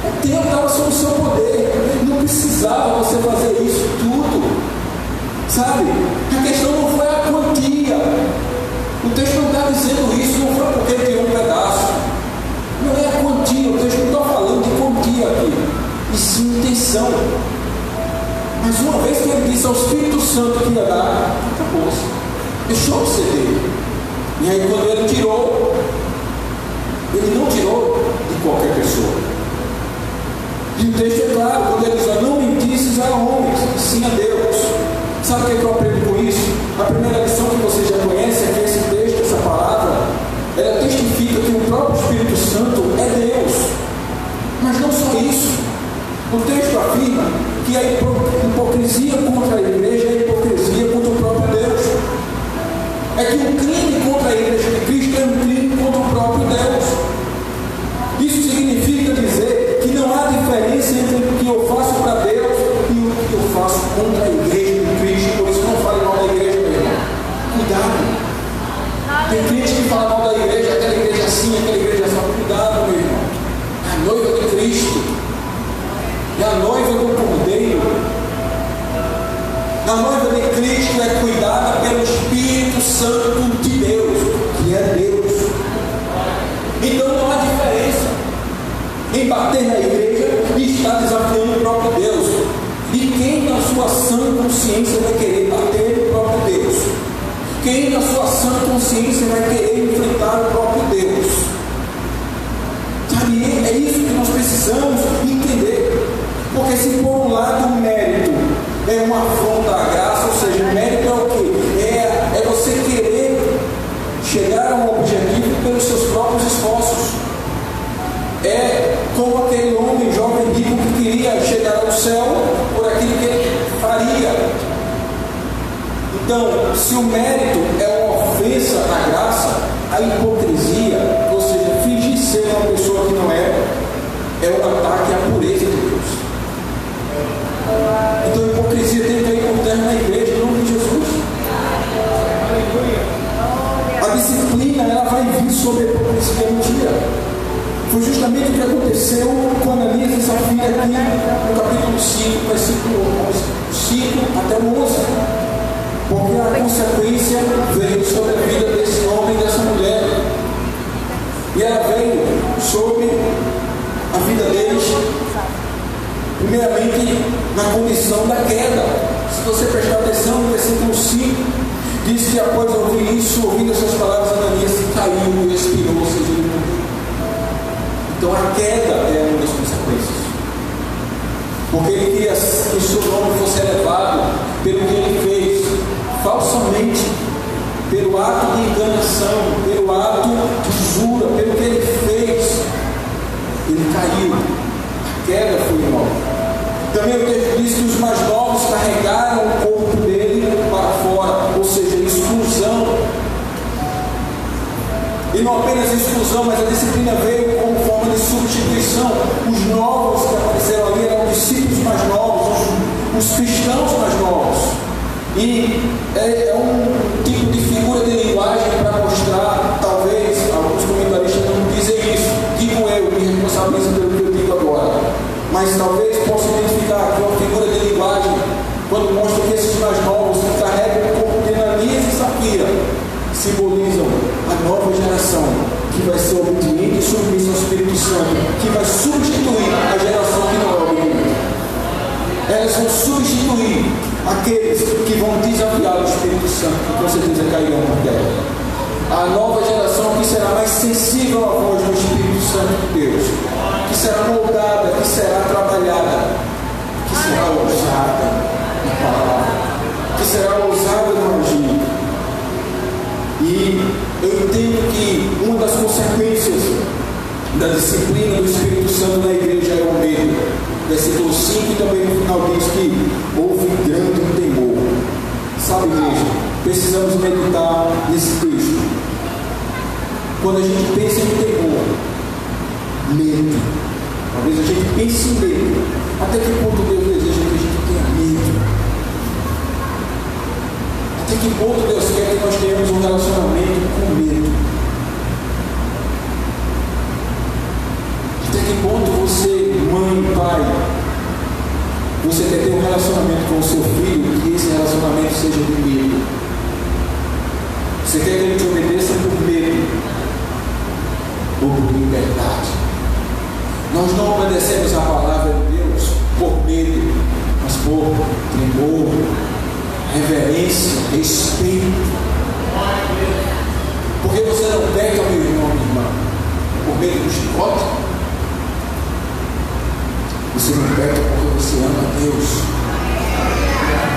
É teu, estava sob o seu poder. Não precisava você fazer isso tudo. Sabe? A questão não foi a quantia. O texto não está dizendo isso, não foi porque tem um pedaço. Não é a quantia, o texto não está falando de quantia aqui, e sim intenção. Mas uma vez que ele disse ao Espírito Santo que ia dar, acabou-se. Deixou de ser dele. E aí, quando ele tirou, ele não tirou de qualquer pessoa. E o texto é claro, quando ele diz: não mentisses a homens, e sim a Deus. Sabe o que eu aprendo com isso? A primeira lição que você já conhece é que esse texto, essa palavra, ela testifica que o próprio Espírito Santo é Deus. Mas não só isso. O texto gente fala mal da igreja, aquela igreja assim, aquela igreja assim. Cuidado, meu irmão. A noiva de Cristo. E a noiva do Cordeiro. A noiva de Cristo é cuidada pelo Espírito Santo de Deus, que é Deus. Então não há diferença em bater na igreja e estar desafiando o próprio Deus. E quem na sua sã consciência vai querer bater no próprio Deus? Quem na sua sã consciência vai querer enfrentar o próprio Deus? Sabe, é isso que nós precisamos entender. Porque se por um lado o mérito é uma afronta à graça, ou seja, o mérito é o quê? É você querer chegar a um objetivo pelos seus próprios esforços. É como aquele homem jovem rico que queria chegar ao céu por aquilo que ele faria. Então, se o mérito é uma ofensa à graça, a hipocrisia, ou seja, fingir ser uma pessoa que não é um ataque à pureza de Deus. Então a hipocrisia tem que ir por terra na igreja, em nome de Jesus. A disciplina, ela vai vir sobre a hipocrisia um dia. Foi justamente o que aconteceu com Ananias e Safira aqui no capítulo 5, versículo 5 até o 11. Porque a consequência veio sobre a vida desse homem e dessa mulher. E ela veio sobre a vida deles, primeiramente na condição da queda. Se você prestar atenção no versículo 5, diz que após ouvir isso, ouvindo essas palavras, Ananias caiu e expirou, ou seja, ele morreu. Então a queda é uma das consequências. Porque ele queria que o seu nome fosse elevado pelo que ele fez falsamente, pelo ato de enganação, pelo ato de usura, pelo que ele fez. Ele caiu. A queda foi mal. Também o texto diz que os mais novos carregaram o corpo dele para fora, ou seja, exclusão. E não apenas exclusão, mas a disciplina veio como forma de substituição. Os novos que apareceram ali eram os discípulos mais novos, os cristãos mais novos. E é um tipo de figura de linguagem para mostrar, talvez, alguns comentaristas não dizem isso, digo eu, me responsabilizo pelo que eu digo agora, mas talvez possa identificar aqui uma figura de linguagem quando mostra que esses mais novos que carregam o corpo de Ananias e Safira simbolizam a nova geração que vai ser obediente e submissa ao Espírito Santo, que vai substituir a geração que não é obediente. Elas vão substituir aqueles que vão desafiar o Espírito Santo, que com certeza cairão por terra. A nova geração que será mais sensível à voz do Espírito Santo de Deus, que será moldada, que será trabalhada, que será ousada na palavra, que será ousada no agir. E eu entendo que uma das consequências da disciplina do Espírito Santo na igreja é o medo. Versículo 5 e também no final diz que houve grande temor. Sabe, igreja, precisamos meditar nesse texto. Quando a gente pensa em temor, medo, talvez a gente pense em medo. Até que ponto Deus deseja que a gente tenha medo? Até que ponto Deus quer que nós tenhamos um relacionamento com medo? Até que ponto você, mãe, pai, você quer ter um relacionamento com o seu filho e esse relacionamento seja de medo? Você quer que ele te obedeça por medo ou por liberdade? Nós não obedecemos a palavra de Deus por medo, mas por temor, reverência, respeito. Porque você não peca, meu irmão, minha irmã, por medo do chicote? Você não peca porque você ama a Deus.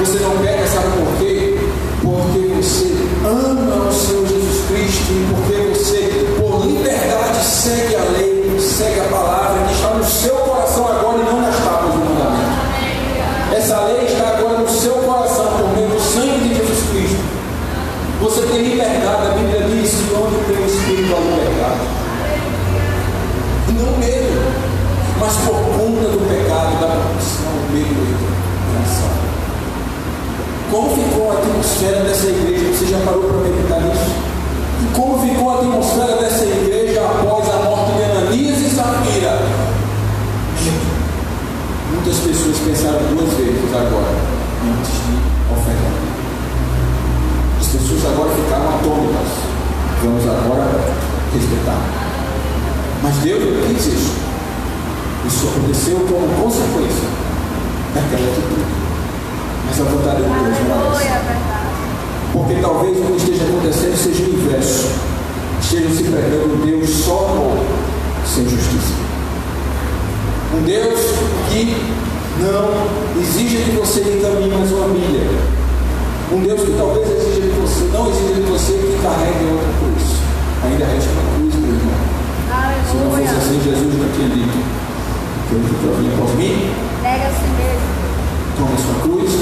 Você não peca, sabe por quê? Porque você ama o Senhor Jesus Cristo e porque você, por liberdade, segue a lei, segue a palavra que está no seu coração agora e não nas tábuas do mandamento. Essa lei está agora no seu coração por meio do sangue de Jesus Cristo. Você tem liberdade, a Bíblia diz que onde tem o Espírito há liberdade. E não medo. Mas por conta do pecado, da corrupção, o medo entra. Como ficou a atmosfera dessa igreja? Você já parou para meditar nisso? E como ficou a agora respeitar. Mas Deus não quis isso. Isso aconteceu como consequência daquela atitude. Mas a vontade de Deus não é essa. Porque talvez o que esteja acontecendo seja o inverso. Estejam se pregando um Deus só amor, sem justiça. Um Deus que não exija de você que caminhe mais uma milha. Um Deus que talvez exija de você, não exija de você que carregue outra cruz. Ainda resta uma cruz, meu irmão. Se não fosse assim, Jesus não tinha dito que eu estou vindo após mim. Nega a si mesmo. Toma sua cruz.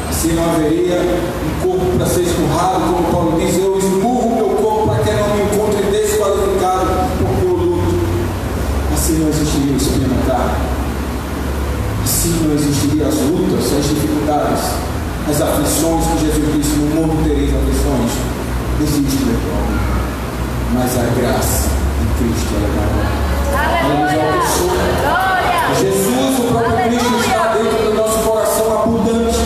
Assim não haveria um corpo para ser esmurrado, como Paulo diz, eu esmurro meu corpo para que não me encontre desqualificado, porque eu luto. Assim não existiria o espinho na carne. Assim não existiriam as lutas, as dificuldades, as aflições que Jesus disse: no mundo tereis aflições. Existe, meu irmão, mas a graça de Cristo é maior. Aleluia! Glória! Jesus, o próprio Cristo, está dentro do nosso coração abundante.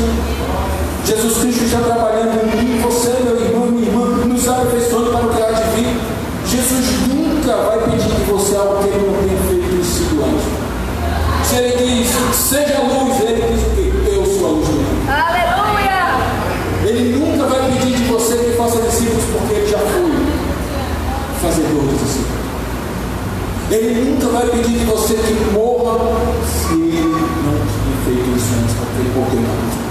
Jesus Cristo está trabalhando em mim, você, meu irmão, minha irmã, nos aperfeiçoando para o que há de vir. Jesus nunca vai pedir de você algo que ele não tenha feito e sido antes. Se ele diz, seja luz, ele diz o quê? Eu sou a luz do mundo. Aleluia! Ele nunca vai pedir de você que faça discípulos, porque ele já foi fazedor dos discípulos. Ele nunca vai pedir de você que morra se ele não tinha feito isso antes, porque ele morreu na cruz.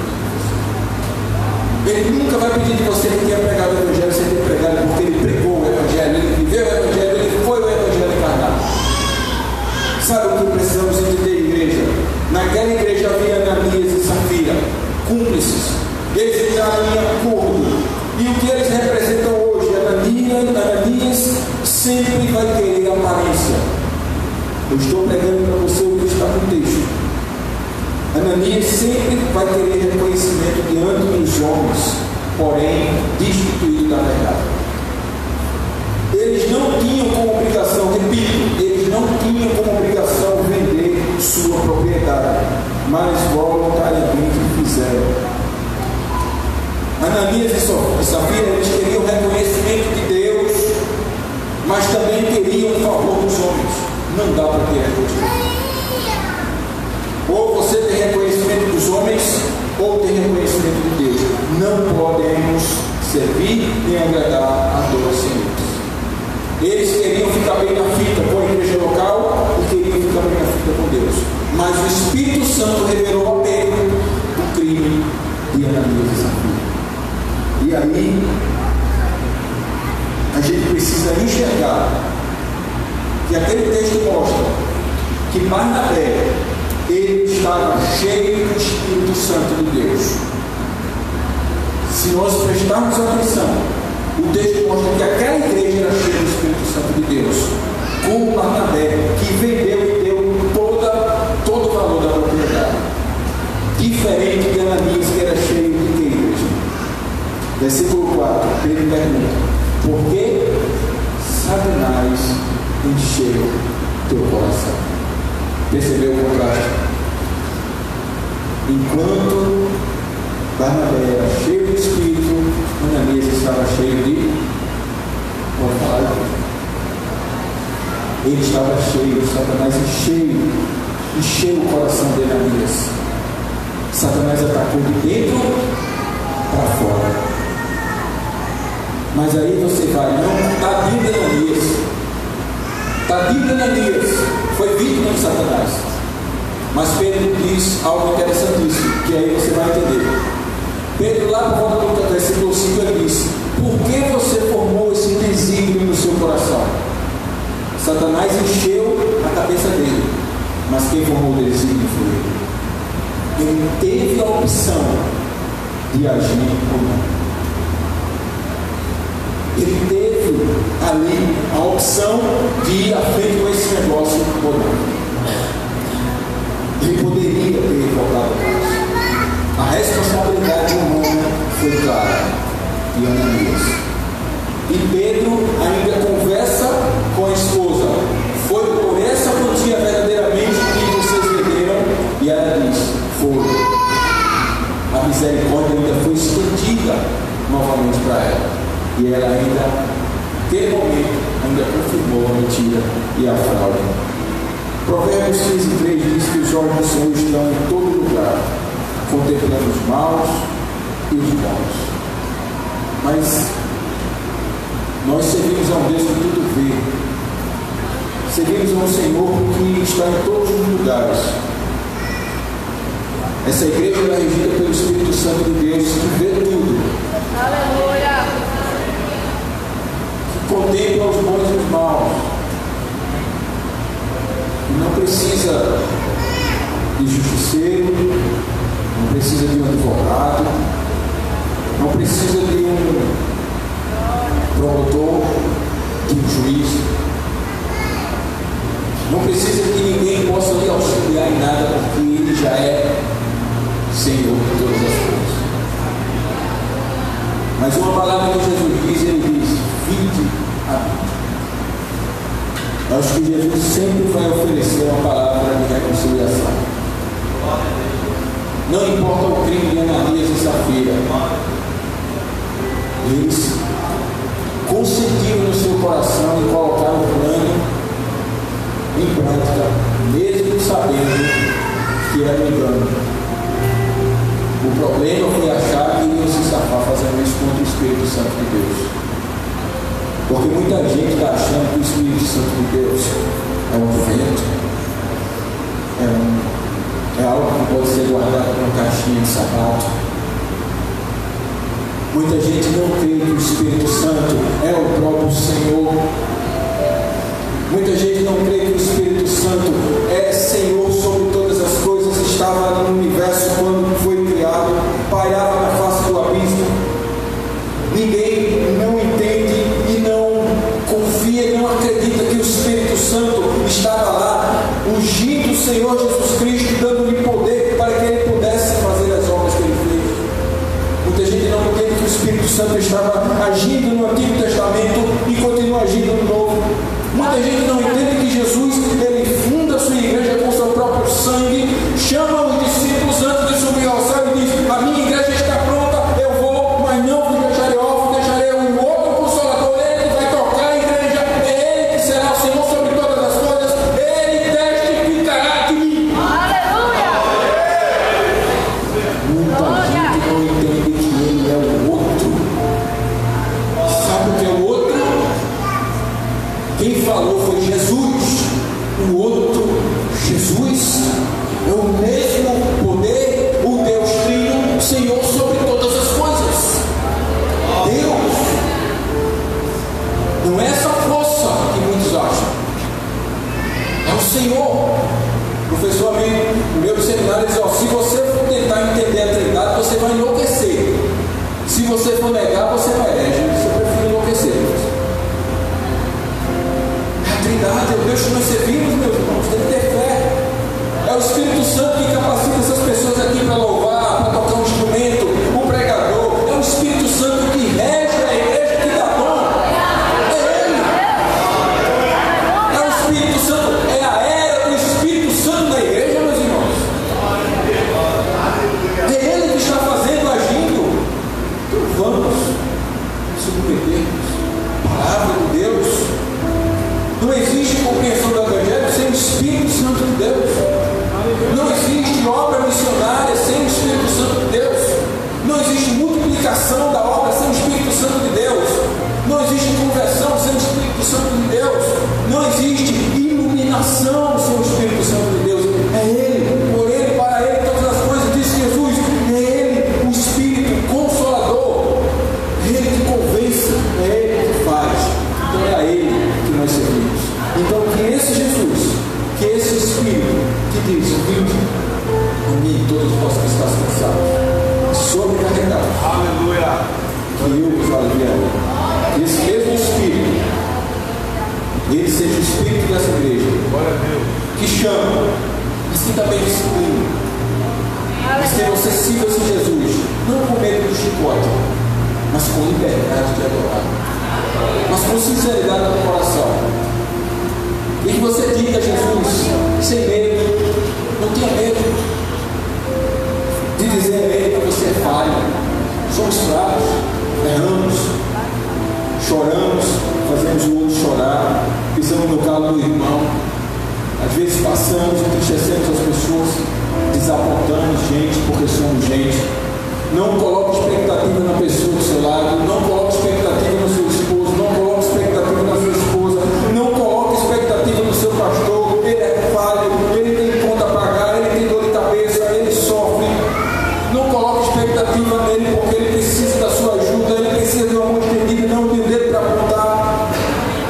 Ele nunca vai pedir de você que tenha pregado o Evangelho sem ter pregado, porque ele pregou o Evangelho, ele viveu o Evangelho, ele foi o Evangelho encarnado. Sabe o que precisamos entender, igreja? Naquela igreja havia Ananias e Safira, cúmplices. Eles entraram em acordo. E o que eles representam hoje? Ananias sempre vai querer aparência. Eu estou pregando para você o que está no texto. Ananias sempre vai querer reconhecimento diante dos homens, porém destituído da verdade. Eles não tinham como obrigação, repito, eles não tinham como obrigação vender sua propriedade, mas voluntariamente fizeram. Ananias e Safira, eles queriam reconhecimento de Deus, mas também queriam o favor dos homens. Não dá para ter reconhecimento. Ou você tem reconhecimento dos homens, ou tem reconhecimento de Deus. Não podemos servir nem agradar a dois senhores. Eles queriam ficar bem na fita com a igreja local e queriam ficar bem na fita com Deus. Mas o Espírito Santo revelou a Pedro o crime de Ananias e Safira. E aí, a gente precisa enxergar que aquele texto mostra que Barnabé, ele estava cheio do Espírito Santo de Deus. Se nós prestarmos atenção, o texto mostra que aquela igreja era cheia do Espírito Santo de Deus, como Barnabé, que vendeu e deu todo o valor da propriedade. Diferente de Ananias, que era cheio de que, igreja? Versículo 4, Pedro pergunta: por que Satanás encheu teu coração? Percebeu o contraste? Enquanto Barnabé era cheio do Espírito, Ananias estava cheio de vontade. Ele estava cheio, Satanás encheu o coração de Ananias. Satanás atacou de dentro para fora. Mas aí você vai, não, tadinho de Ananias. Tadinho de Ananias, foi vítima de Satanás. Mas Pedro diz algo interessantíssimo, que aí você vai entender. Pedro, lá por volta do versículo 5, ele diz: por que você formou esse desígnio no seu coração? Satanás encheu a cabeça dele, mas quem formou o desígnio foi ele. Ele teve a opção de agir ou não. Ele teve ali a opção de ir à frente com esse negócio ou não. Ele poderia ter voltado atrás. A responsabilidade humana foi clara de Ananias. E Pedro ainda conversa com a esposa: foi por essa quantia verdadeiramente que vocês venderam? E ela diz: foi. A misericórdia ainda foi estendida novamente para ela. E ela ainda, naquele momento, ainda confirmou a mentira e a fraude. Provérbios 15:3 diz que os olhos do Senhor estão em todo lugar, contemplando os maus e os bons. Mas nós servimos a um Deus que tudo vê. Servimos a um Senhor que está em todos os lugares. Essa igreja é regida pelo Espírito Santo de Deus, que vê tudo. Aleluia. Que contempla os bons e os maus. E não precisa de justiceiro, não precisa de um advogado, não precisa de um promotor, de um juiz. Não precisa que ninguém possa lhe auxiliar em nada, porque Ele já é Senhor de todas as coisas. Mas uma palavra que Jesus diz, Ele diz: vinde a mim. Eu acho que Jesus sempre vai oferecer uma palavra de reconciliação. Não importa o crime de Ananias e Safira, eles consentiram no seu coração e colocaram o plano em prática, mesmo sabendo que era engano. O problema foi achar que iriam se safar fazendo isso contra o Espírito Santo de Deus. Porque muita gente está achando que o Espírito Santo de Deus é um vento, é algo que pode ser guardado numa caixinha de sapato. Muita gente não crê que o Espírito Santo é o próprio Senhor. Muita gente não crê que o Espírito Santo é Senhor sobre todas as coisas, estava no universo quando foi criado, pairava na face do abismo. Ninguém não entende e não confia e não acredita que o Espírito Santo estava lá, ungindo o Senhor Jesus Cristo, dando-lhe poder para que Ele pudesse fazer as obras que Ele fez. Muita gente não entende que o Espírito Santo estava agindo no Antigo Testamento e continua agindo no Novo. Muita gente não entende que Jesus, Ele funda a sua igreja com seu próprio sangue, chama os discípulos antes de subir ao céu e diz: a minha igreja está pronta, eu vou, mas não vos deixarei órfãos, deixarei um outro consolador. Ele vai tocar a igreja, é Ele que será o Senhor sobre todas as coisas, Ele testificará de mim. Aleluia. Muita gente não entende que Ele é o outro. Sabe o que é o outro? Quem falou foi Jesus. O outro, Jesus, é o mesmo poder, o Deus Trino, Senhor sobre todas as coisas. Deus não é essa força que muitos acham, é o Senhor. O professor amigo meu do seminário diz: se você for tentar entender a Trindade, você vai enlouquecer. Se você for negar, você vai herege. Eu prefiro enlouquecer. Trindade, é o Deus que nós servimos, meus irmãos, tem que ter fé. É o Espírito Santo que capacita essas pessoas aqui para louvar, para tocar um instrumento, o pregador. É o Espírito Santo que rege a igreja, que dá dom. É Ele. É o Espírito Santo, é a era do Espírito Santo na igreja, meus irmãos. É Ele que está fazendo, agindo. Então vamos submetermos à palavra de Deus. Não existe compreensão do Evangelho sem o Espírito Santo de Deus. Não existe obra missionária sem o Espírito Santo de Deus. Não existe multiplicação da obra sem o Espírito Santo de Deus. Não existe conversão sem o Espírito Santo de Deus. Não existe iluminação sem o Espírito Santo de Deus. É Ele, por Ele, para Ele, todas as coisas, disse Jesus. É Ele, o Espírito Consolador. É Ele que convence, é Ele que faz. Então é a Ele que nós servimos. Então que esse Jesus, que esse Espírito que diz: vinde a mim todos vós que estáis cansados, sobrecarregados, Aleluia. que eu vos aliviarei. Que esse mesmo Espírito, ele seja o Espírito dessa igreja, Glória a Deus. que chama, mas que também disciplina, mas que você siga esse Jesus, não com medo do chicote, mas com liberdade de adorar, mas com sinceridade no coração. E que você diga a Jesus, sem medo, não tenha medo de dizer a Ele que você é falho, somos fracos, erramos, Não coloque expectativa na pessoa do seu lado, não coloque expectativa no seu esposo, não coloque expectativa na sua esposa, não coloque expectativa no seu pastor. Ele é falho, ele tem conta a pagar, ele tem dor de cabeça, ele sofre. Não coloque expectativa nele, porque ele precisa da sua ajuda, ele precisa de uma mão estendida, não tem dedo para apontar.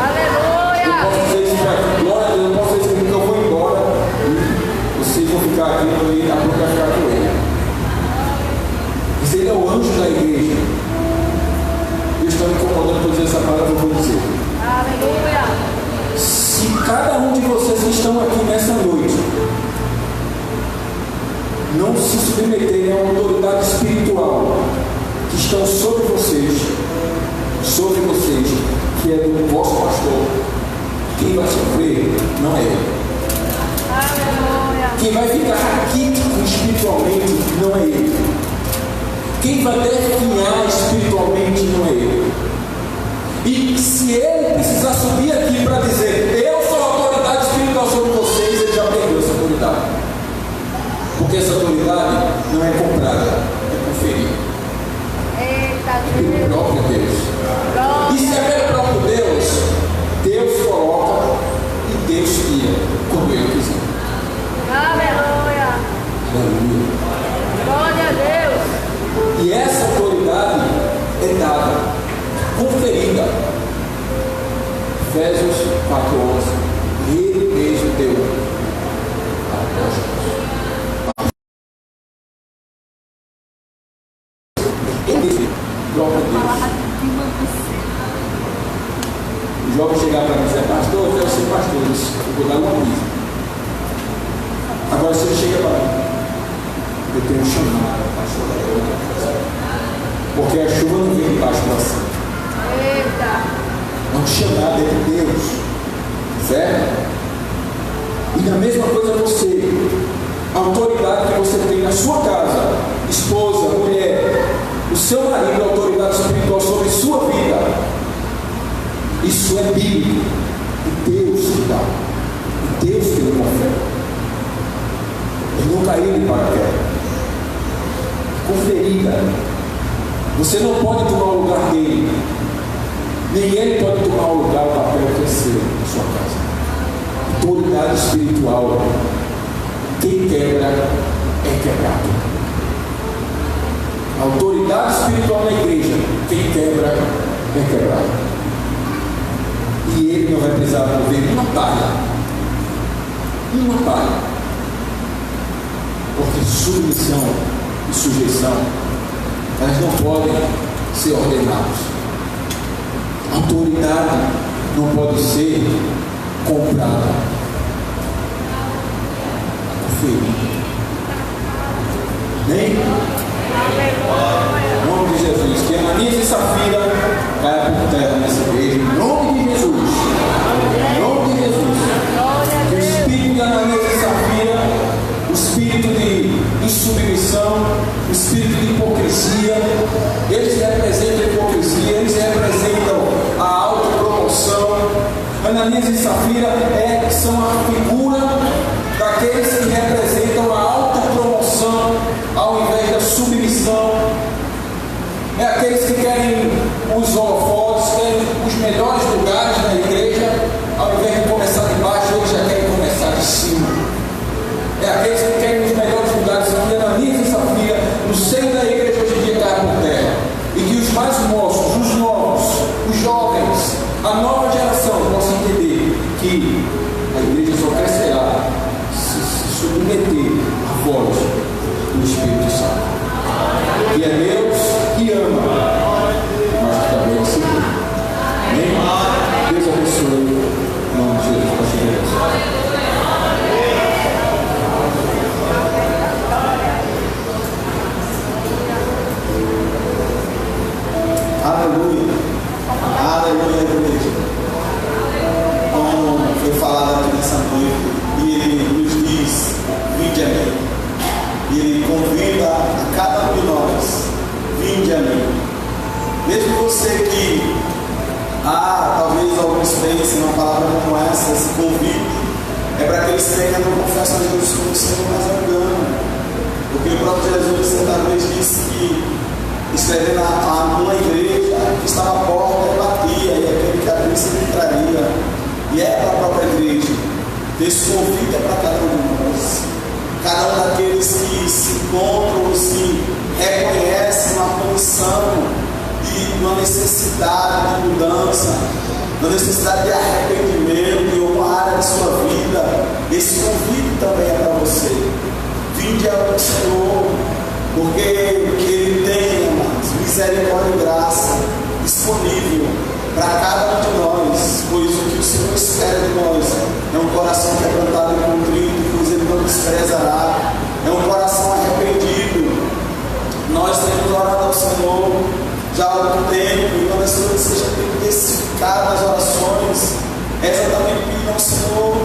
Aleluia! Eu posso dizer isso para aqui, glória a Deus, eu posso dizer isso porque eu vou embora e vocês vão ficar aqui e a boca vai ficar com ele. Ele é o anjo da igreja. Eu estou me incomodando por dizer essa palavra, eu vou dizer. Aleluia! Se cada um de vocês que estão aqui nessa noite não se submeterem a uma autoridade espiritual que estão sobre vocês, que é do vosso pastor, quem vai sofrer não é ele. Aleluia! Quem vai ficar raquítico espiritualmente não é ele. Quem vai definhar espiritualmente não é ele. E se ele precisar subir aqui para dizer, eu sou a autoridade espiritual sobre vocês, ele já perdeu essa autoridade. Porque essa autoridade não é comprada, é conferida. Pelo próprio Deus. E se é pelo próprio Deus, Deus coloca e Deus tira quando ele quiser. Aleluia! Aleluia. Glória a Deus! E essa autoridade é dada, conferida. Efésios 4:11. Ele mesmo deu a apóstolos. Ele próprio Deus. O jovem chegar para mim e dizer, pastor, eu quero ser pastor. Eu vou dar uma missa. Agora se ele chega para mim, eu tenho um chamado, pastor, é outra coisa. Porque a chuva não vem de baixo para cima. Eita! É um chamado de Deus. Certo? E da mesma coisa você. A autoridade que você tem na sua casa, esposa, mulher, o seu marido, a autoridade espiritual sobre sua vida. Isso é bíblico. E Deus te dá. E Deus te dá fé. E não caiu de paraquedas. Conferida. Você não pode tomar o lugar dele, nem ele pode tomar o lugar, o papel que é seu na sua casa. Autoridade espiritual, quem quebra é quebrado. A autoridade espiritual na igreja, quem quebra é quebrado. E ele não vai precisar mover uma palha, porque submissão e sujeição, elas não podem ser ordenadas. Autoridade não pode ser comprada, conferida. Nem? Em nome de Jesus, que Ananias e Safira caia por terra nessa igreja, em nome de Jesus. Em nome de Jesus. Que o espírito de Ananias e Safira, o espírito de insubmissão, o espírito de hipocrisia, eles representam a hipocrisia, eles representam a autopromoção. Ananias e Safira são a figura daqueles que representam a autopromoção ao invés da submissão. É aqueles que querem os holofotes, querem os melhores lugares na igreja, ao invés de começar de baixo, eles já querem começar de cima. É aqueles que querem os melhores lugares, que Ananias e Safira, no seio da igreja hoje em dia caem por terra. E que os mais moços, os novos, os jovens, a nova geração possam entender que a igreja só crescerá se submeter à voz do Espírito Santo. Que é Deus que ama, mas que também é seguro. Amém? Deus abençoe. Em nome de Jesus. Aleluia. Aleluia, igreja. Como foi falado aqui nessa noite, e ele nos diz: vinde a mim. E ele convida a cada um de nós: vinde a mim. Mesmo você que, talvez alguns pensem numa palavra como essa, esse convite é para aqueles que ainda não confessam a Jesus como Senhor, mas engano. Porque o próprio Jesus certa vez disse que, escrevendo a uma igreja que estava à porta e batia, e aquele que abrisse entraria. E é para a própria igreja. Esse convite é para cada um de nós. Cada um daqueles que se encontram, se reconhecem uma condição de uma necessidade de mudança, uma necessidade de arrependimento em uma área de sua vida. Esse convite também é para você. Vinde ao Senhor, porque Ele tem, amados, misericórdia e graça disponível para cada um de nós, pois o que o Senhor espera de nós é um coração quebrantado e contrito, pois Ele não desprezará, é um coração arrependido. Nós temos orado ao Senhor já há algum tempo, e uma das coisas que a gente tem que intensificar nas orações é exatamente pedir ao Senhor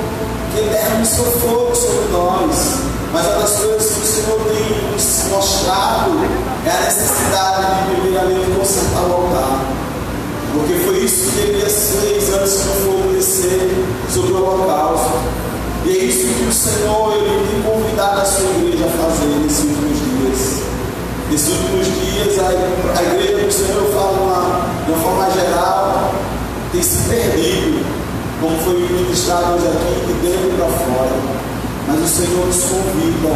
que Ele derrame o seu fogo sobre nós. Mas uma das coisas que o Senhor tem nos mostrado é a necessidade de, primeiramente, consertar o altar. Porque foi isso que Elias fez antes que o fogo descer sobre o holocausto. E é isso que o Senhor Ele tem convidado a sua igreja a fazer nesses últimos dias. Nesses últimos dias, a igreja do Senhor, eu falo de uma forma geral, tem se perdido, como foi ministrado hoje aqui, de dentro para fora. Mas o Senhor nos convida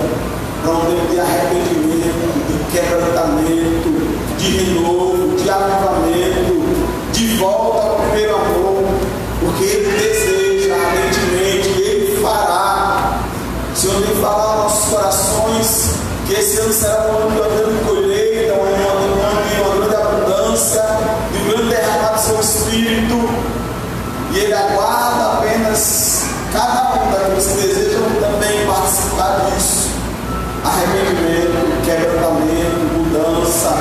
para um tempo de arrependimento, de quebrantamento, de renovo, de avivamento, de volta ao primeiro amor, porque Ele deseja ardentemente, Ele fará. O Senhor tem falado aos nossos corações que esse ano será um ano de uma grande colheita, um ano de uma grande abundância, de um grande derramar do seu Espírito, e Ele aguarda apenas cada um daqueles que desejam também participar disso. Arrependimento, quebrantamento, mudança.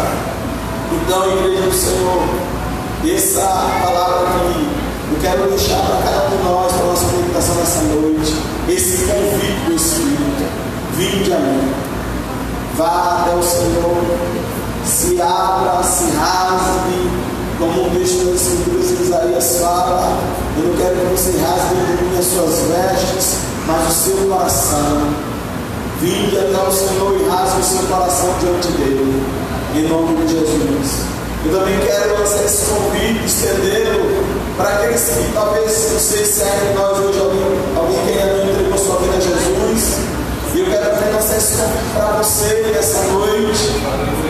Então, igreja do Senhor, essa palavra aqui eu quero deixar para cada um de nós, para a nossa meditação nessa noite, esse convite do Espírito. Vinde a mim, vá até o Senhor, se abra, se rasgue, como um texto das Escrituras de Isaías fala. Eu não quero que você rasgue de mim as suas vestes, mas o seu coração. Vinde até o Senhor e rasgue o seu coração diante dele, em nome de Jesus. Eu também quero lançar esse convite, estendê-lo para aqueles que talvez não sei se é de nós hoje, alguém que ainda não entregou sua vida a Jesus. E eu quero também lançar esse convite para você nessa noite.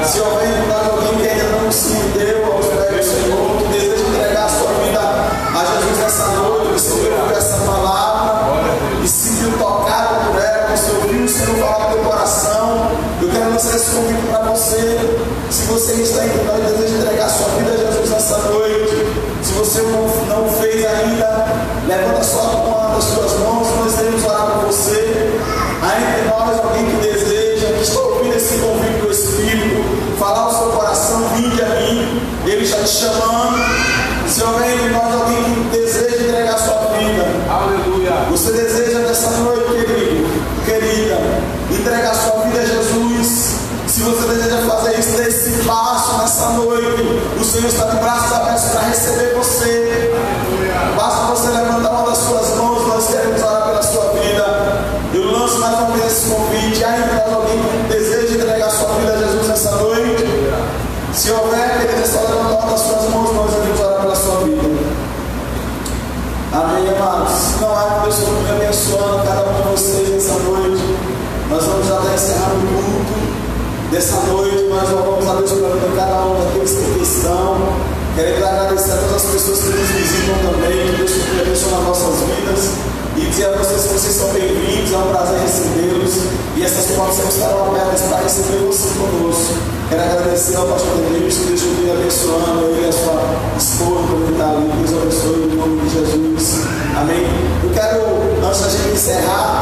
Se houver em nós alguém que ainda não se rendeu aos pés do Senhor, que deseja entregar a sua vida a Jesus nessa noite, você ouviu essa palavra e se viu tocado por ela, você ouviu o Senhor falar do teu coração, eu quero lançar esse convite para você. Se você está entre nós e deseja entregar a sua vida a Jesus nessa noite, se você não fez ainda, levanta as suas mãos, nós iremos orar por você. Há entre nós alguém que deseja, que está ouvindo esse convite do Espírito, falar o seu coração, vinde a mim, Ele está te chamando. Se houver entre nós alguém que deseja entregar a sua vida, aleluia. Você deseja nessa noite, querido, querida, entregar a sua vida a Jesus. Se você deseja fazer isso, dê esse passo nessa noite. O Senhor está de braços abertos para receber você. Basta você levantar uma das suas mãos, nós queremos orar pela sua vida. Eu lanço mais uma vez esse convite. Há entre nós alguém que deseja entregar a sua vida a Jesus nessa noite? Se houver, querido, é só levantar uma das suas mãos, nós queremos orar pela sua vida. Amém, amados. Se não há Deus me abençoando cada um de vocês nessa noite, nós vamos já estar encerrando o culto dessa noite, mas vamos a Deus para cada um daqueles que estão. Queremos agradecer a todas as pessoas que nos visitam também, que Deus continue abençoando as nossas vidas, e dizer a vocês que vocês são bem-vindos, é um prazer recebê-los, e essas portas sempre estarão abertas para receber você conosco. Quero agradecer ao pastor Deus, que Deus continue abençoando ele e a sua esposa, que está ali, que Deus abençoe em nome de Jesus. Amém. Eu quero, antes da gente encerrar,